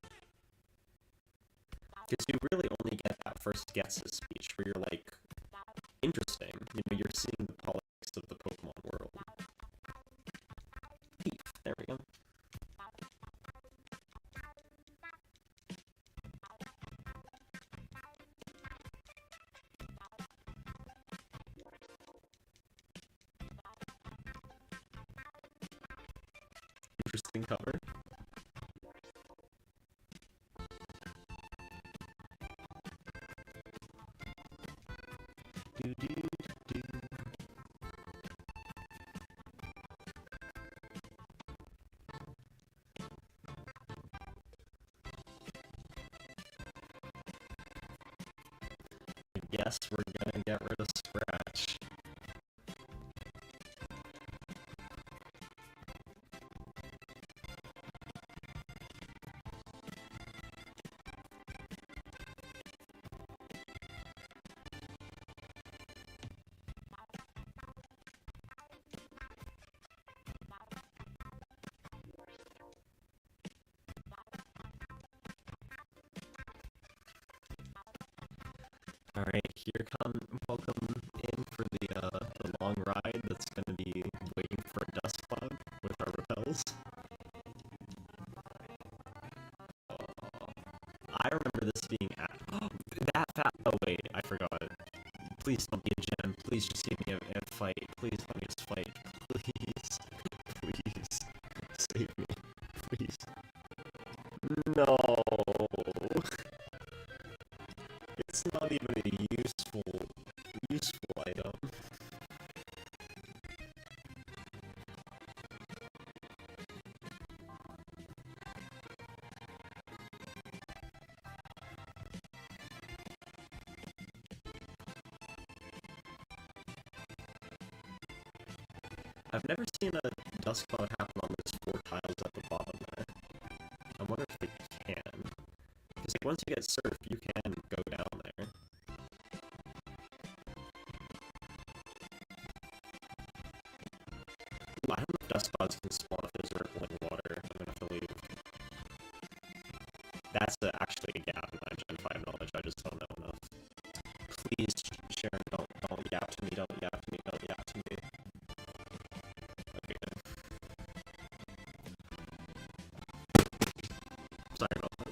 Because you really only get that first Getsus speech where you're like, interesting, you know, you're seeing the politics of the Pokemon world. Thief, there we go. Interesting cover. I guess we're gonna get rid of Scratch. Alright, welcome in for the long ride that's gonna be waiting for a dust cloud with our repels. I remember this being oh wait, I forgot. Please don't be a gem, please just give me a fight, please let me just fight, please, please, save me, please. No! It's not even a useful item. I've never seen a dust cloud happen on those 4 tiles at the bottom there. I wonder if they can. Because like, once you get surf, you can go down there. Ooh, I don't know if dust clouds can spawn if there's rippling water. I'm gonna have to leave. That's actually a gap in my Gen 5 knowledge. I just don't know enough. Please, Sharon, don't yap to me, don't yap to me, don't yap to me. Okay, good. Sorry about that.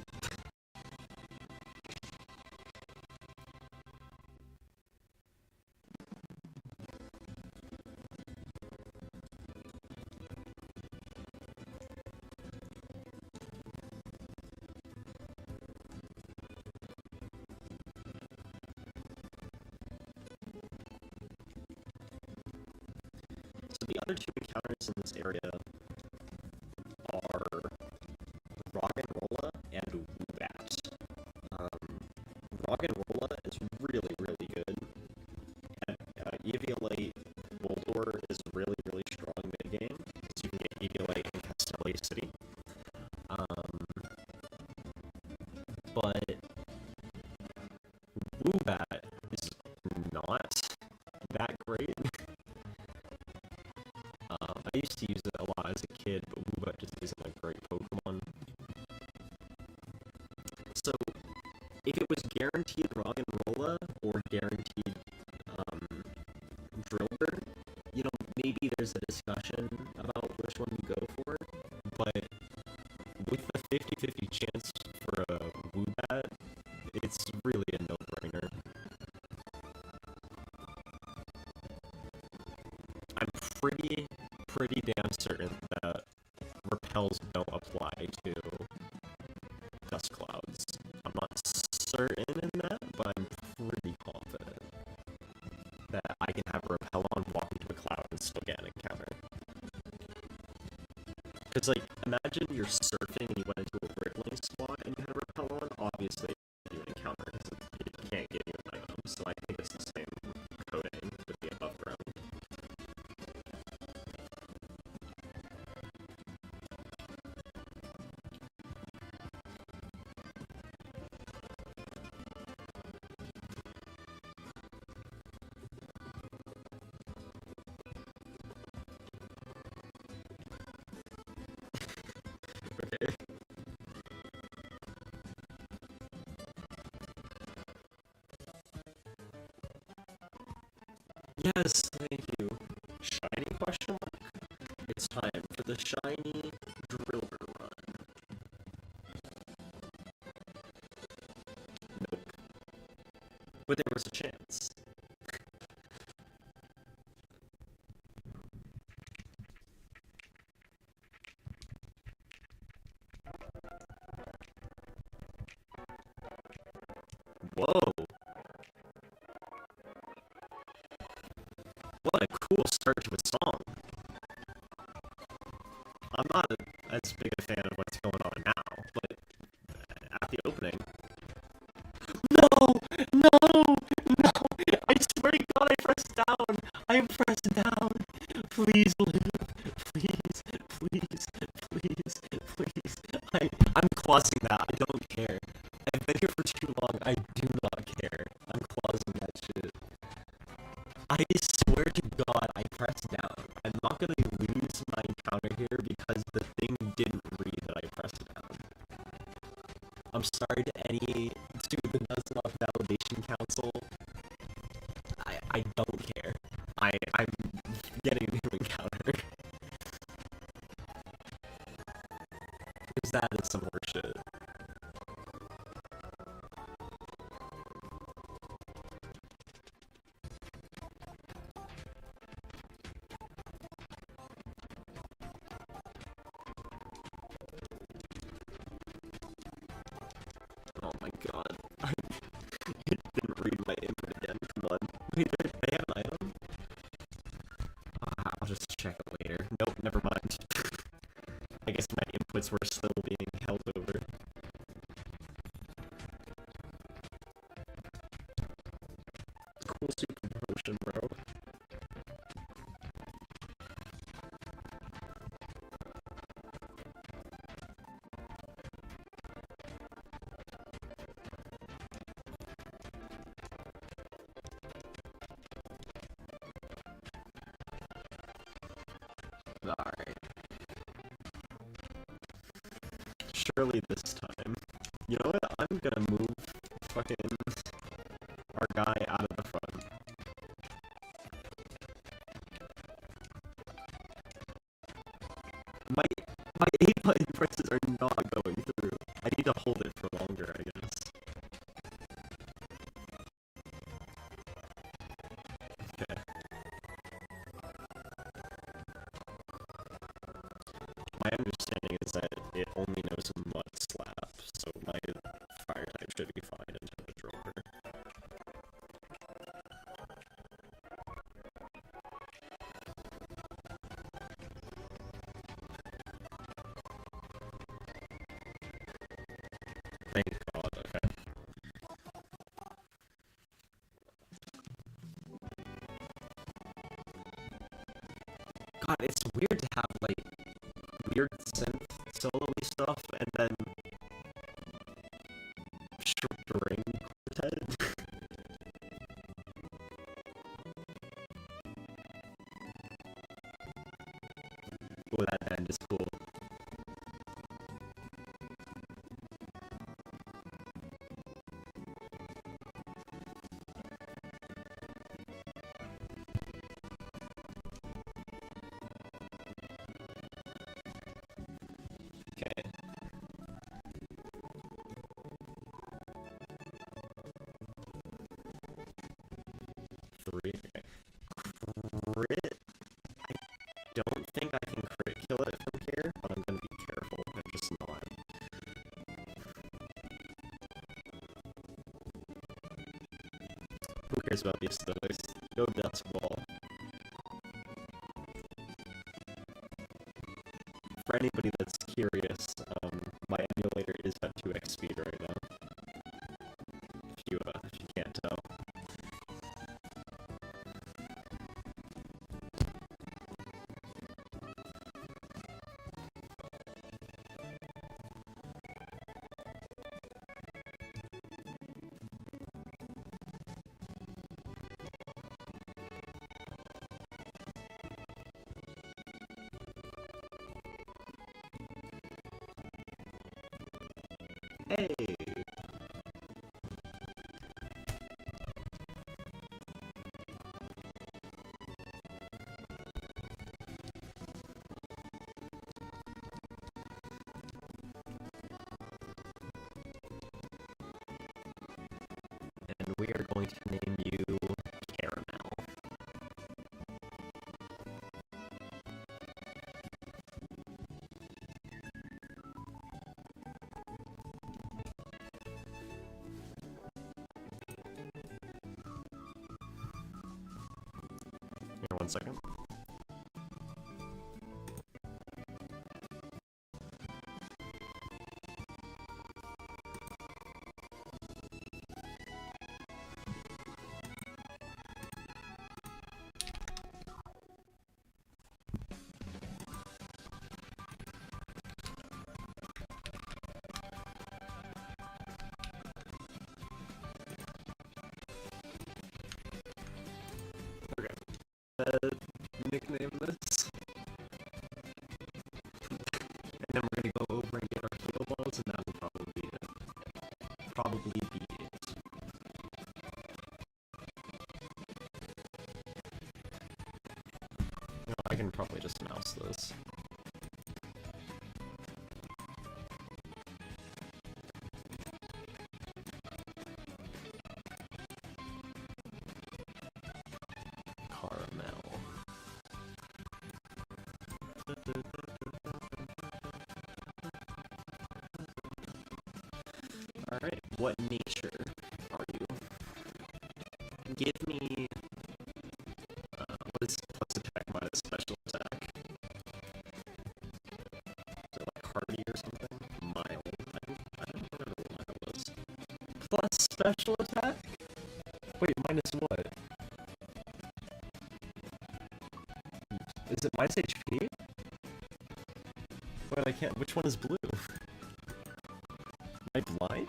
So the other 2 encounters in this area are Roggenrola and Woobat. Roggenrola is really, really good. And Eviolite Boldore is really, really strong mid-game, so you can get Eviolite in Castelia City. But Woobat is not that great. I used to use it a lot as a kid, but Woobat just isn't a great Pokemon. So, if it was guaranteed Roggenrola or guaranteed there's a discussion about which one you go for, but with the 50-50 chance for a Woobat, it's really a no-brainer. I'm pretty damn certain that repels don't apply to dust clouds. I'm not certain in that, but I'm pretty confident that I can have a repel on, walk into a cloud, and still get an encounter. Because, like, imagine you're surfing and you went into a rippling spot and you had a repel on, obviously you would encounter because it can't give you an item, so I think it's the same coding with the above ground. Okay. Yes, thank you. Shiny question mark? It's time for the shiny Driller run. Nope. But there was a chance. Whoa! What a cool start to a song. I'm not as big a fan of what's going on now, but at the opening. No! No! No! I swear to God, I pressed down! I pressed down! Please leave. Please, please, please, please. I'm clausing that. I don't care. I've been here for too long. I do not care. I'm clausing that shit. I swear to God, I pressed down. I'm not gonna lose my encounter here because the thing didn't read that I pressed down. I'm sorry to the Nuzlocke Validation Council. I don't care. I'm getting a new encounter. Because that is some horseshit. Oh my god. It didn't read my input again. Come on. Wait, they have an item? I'll just check it later. Nope, never mind. I guess my inputs were still being held over. Cool super potion, bro. Alright. Surely this time. You know what? I'm gonna move fucking our guy out of the front. My A button presses are not going through. I need to hold it for longer, I guess. Okay. My understanding is that it only knows Mud Slap, so my fire type should be fine until the Drover. Thank God, okay. God, it's weird to have, like, weird synth solo-y stuff, and then string quartet. Oh, that end is cool. cares about these statistics? Go Dust Ball. For anybody that's curious, my emulator is at 2x speed right now. If you can't tell. Hey! And we are going to name you Caramel. Here, 1 second. Nickname this. And then we're gonna go over and get our heal balls, and that will probably be it. No, I can probably just mouse this. Caramel. Alright, what nature are you? Give me... what's attack minus special attack? Is it like hardy or something? Mild. I don't remember what mild was. Plus special attack? Wait, minus what? Is it minus HP? Wait, I can't. Which one is blue? Am I blind?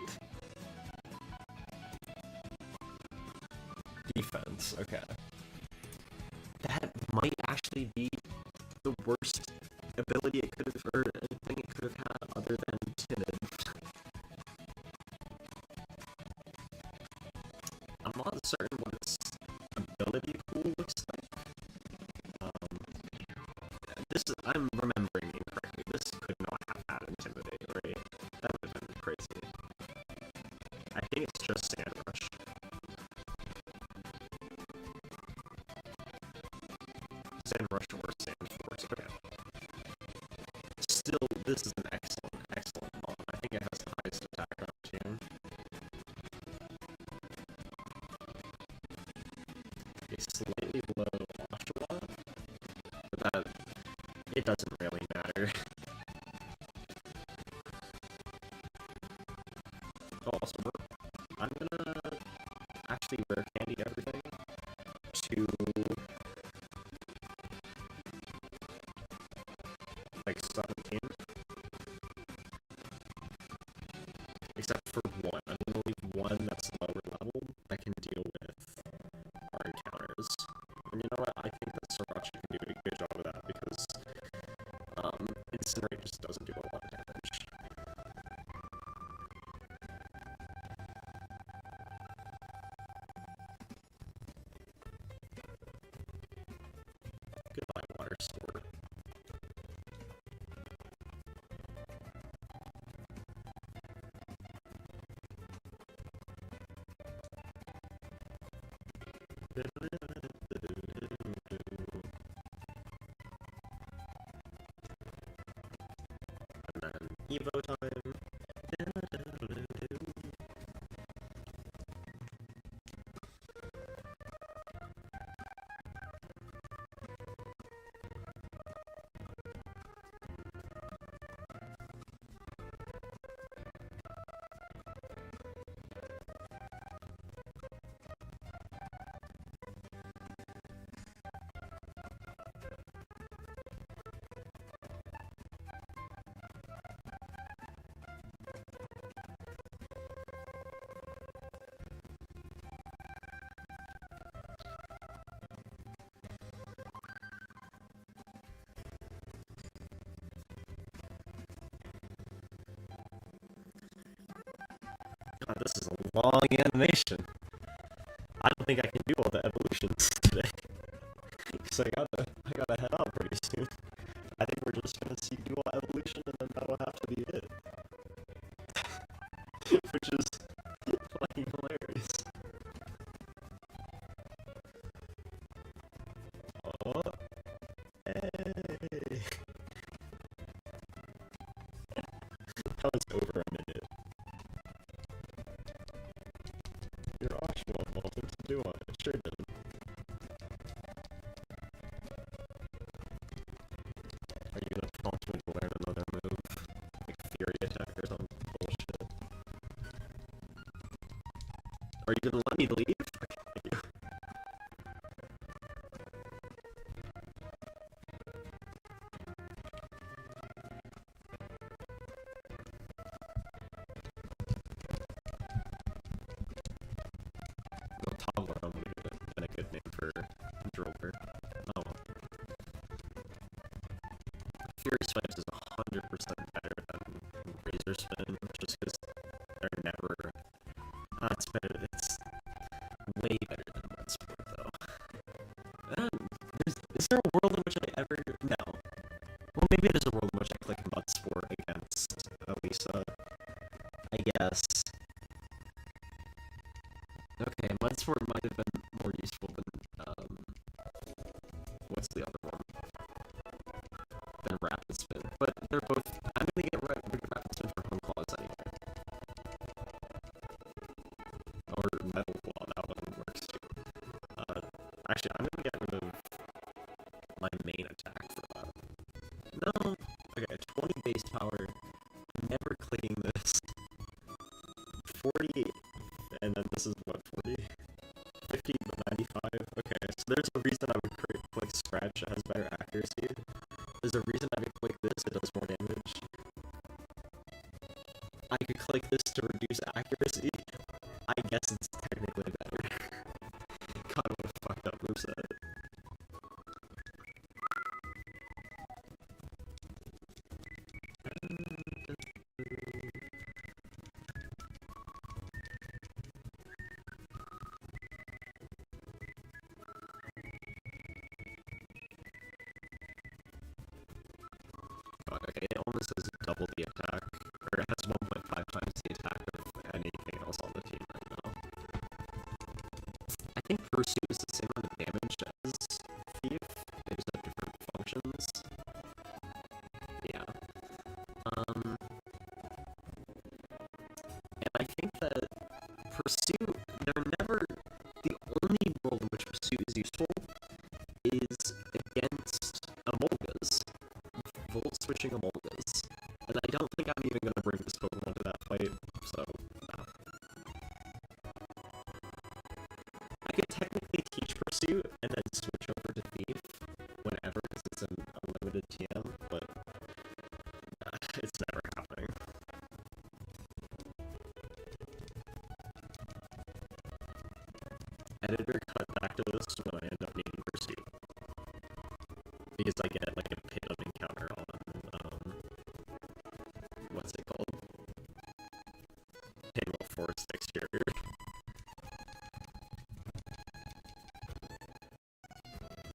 Defense, okay. That might actually be the worst ability it could have, or thing it could have had other than timid. I'm not certain what its ability pool looks like. I'm remembering incorrectly. This could not have had Intimidate, right? That would have been crazy. I think it's just Sand Rush. Sand Rush or Sand Force, okay. Still, this is an excellent mod. I think it has the highest attack on the team. A slightly low Oshawott, but that... it doesn't really matter. Oh, also, I'm gonna actually rare candy everything to like 17, except for one. I'm gonna leave one that's lower level that can deal with our encounters. And you know what? I think that Sriracha can do a good job of that because Incinerate just doesn't do a lot of damage. Goodbye, Water Sport. And then Evo time. God, this is a long animation. I don't think I can do all the evolutions today. Because I gotta head out pretty soon. I think we're just gonna see dual evolution and then that'll have to be it. Which is fucking hilarious. Oh, hey. That was over a minute. Your Oshmo evolved into Duo. It sure did. Are you gonna prompt me to learn another move? Like Fury Attack or some bullshit? Are you gonna let me leave? Okay, thank you. Well, Toddler would have been a good name for Drover. Oh well. Fury Swipes is 100% better than Razor Spin, just because they're never. It's better. It's way better than Bloodsport, though. Is there a world in which I ever. No. Well, maybe there's a world in which I click Bloodsport against Elisa. I guess. Okay, Bloodsport might have been more useful than. What's the other one? Than Rapid Spin. But they're both. I'm gonna get Rapid Spin for Home Claws anyway. Or Metal Claw, that one works too. Actually, I'm gonna get rid of my main attack for that. No! Okay, 20 base power. I'm never clicking this. 40, and then this is what, 40? 50 to 95? Okay, so there's a reason I would click Scratch, it has better accuracy. There's a reason I would click this, it does more damage. I could click this to reduce accuracy. I guess it's technically better. God, what a fucked up moveset. God, okay, it almost has double the attack, or it has 1.5 times the attack of anything else on the team right now. I think Pursuit is the same amount of damage as Thief. They just have different functions. Yeah. And I think that Pursuit, they're never. The only world in which Pursuit is useful is against Amolgas. Volt switching Amolgas. And I don't think I'm even gonna bring this Pokemon to that fight, so. Nah. I could technically teach Pursuit and then switch over to Thief whenever, because it's an unlimited TM, but it's never happening. Editor cut back to this when I end up needing Pursuit. Because I get like a pit of encounter on, what's it called? Pinwheel Forest Exterior.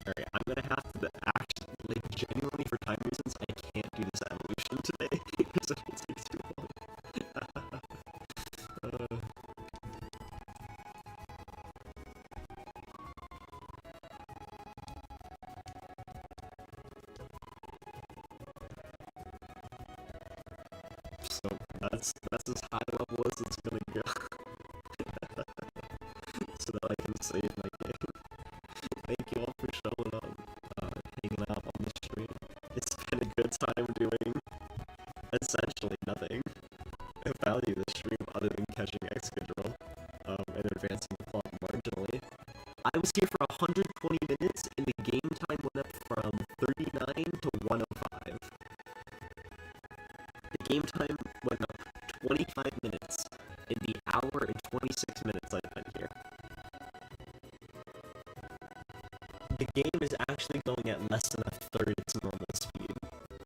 Alright, I'm gonna have to actually, genuinely for time reasons, I can't do this evolution today, because it'll take too long. So that's as high level as it's gonna go. So that I can save my game. Thank you all for showing up, hanging out on the stream. It's been a good time doing essentially nothing. I value this stream other than catching Excadrill, and advancing the plot marginally. I was here for 120 minutes, and the game time went up from 39 to 105. The game time went up 25 minutes in the hour and 26 minutes I've been here. The game is actually going at less than a third its normal speed.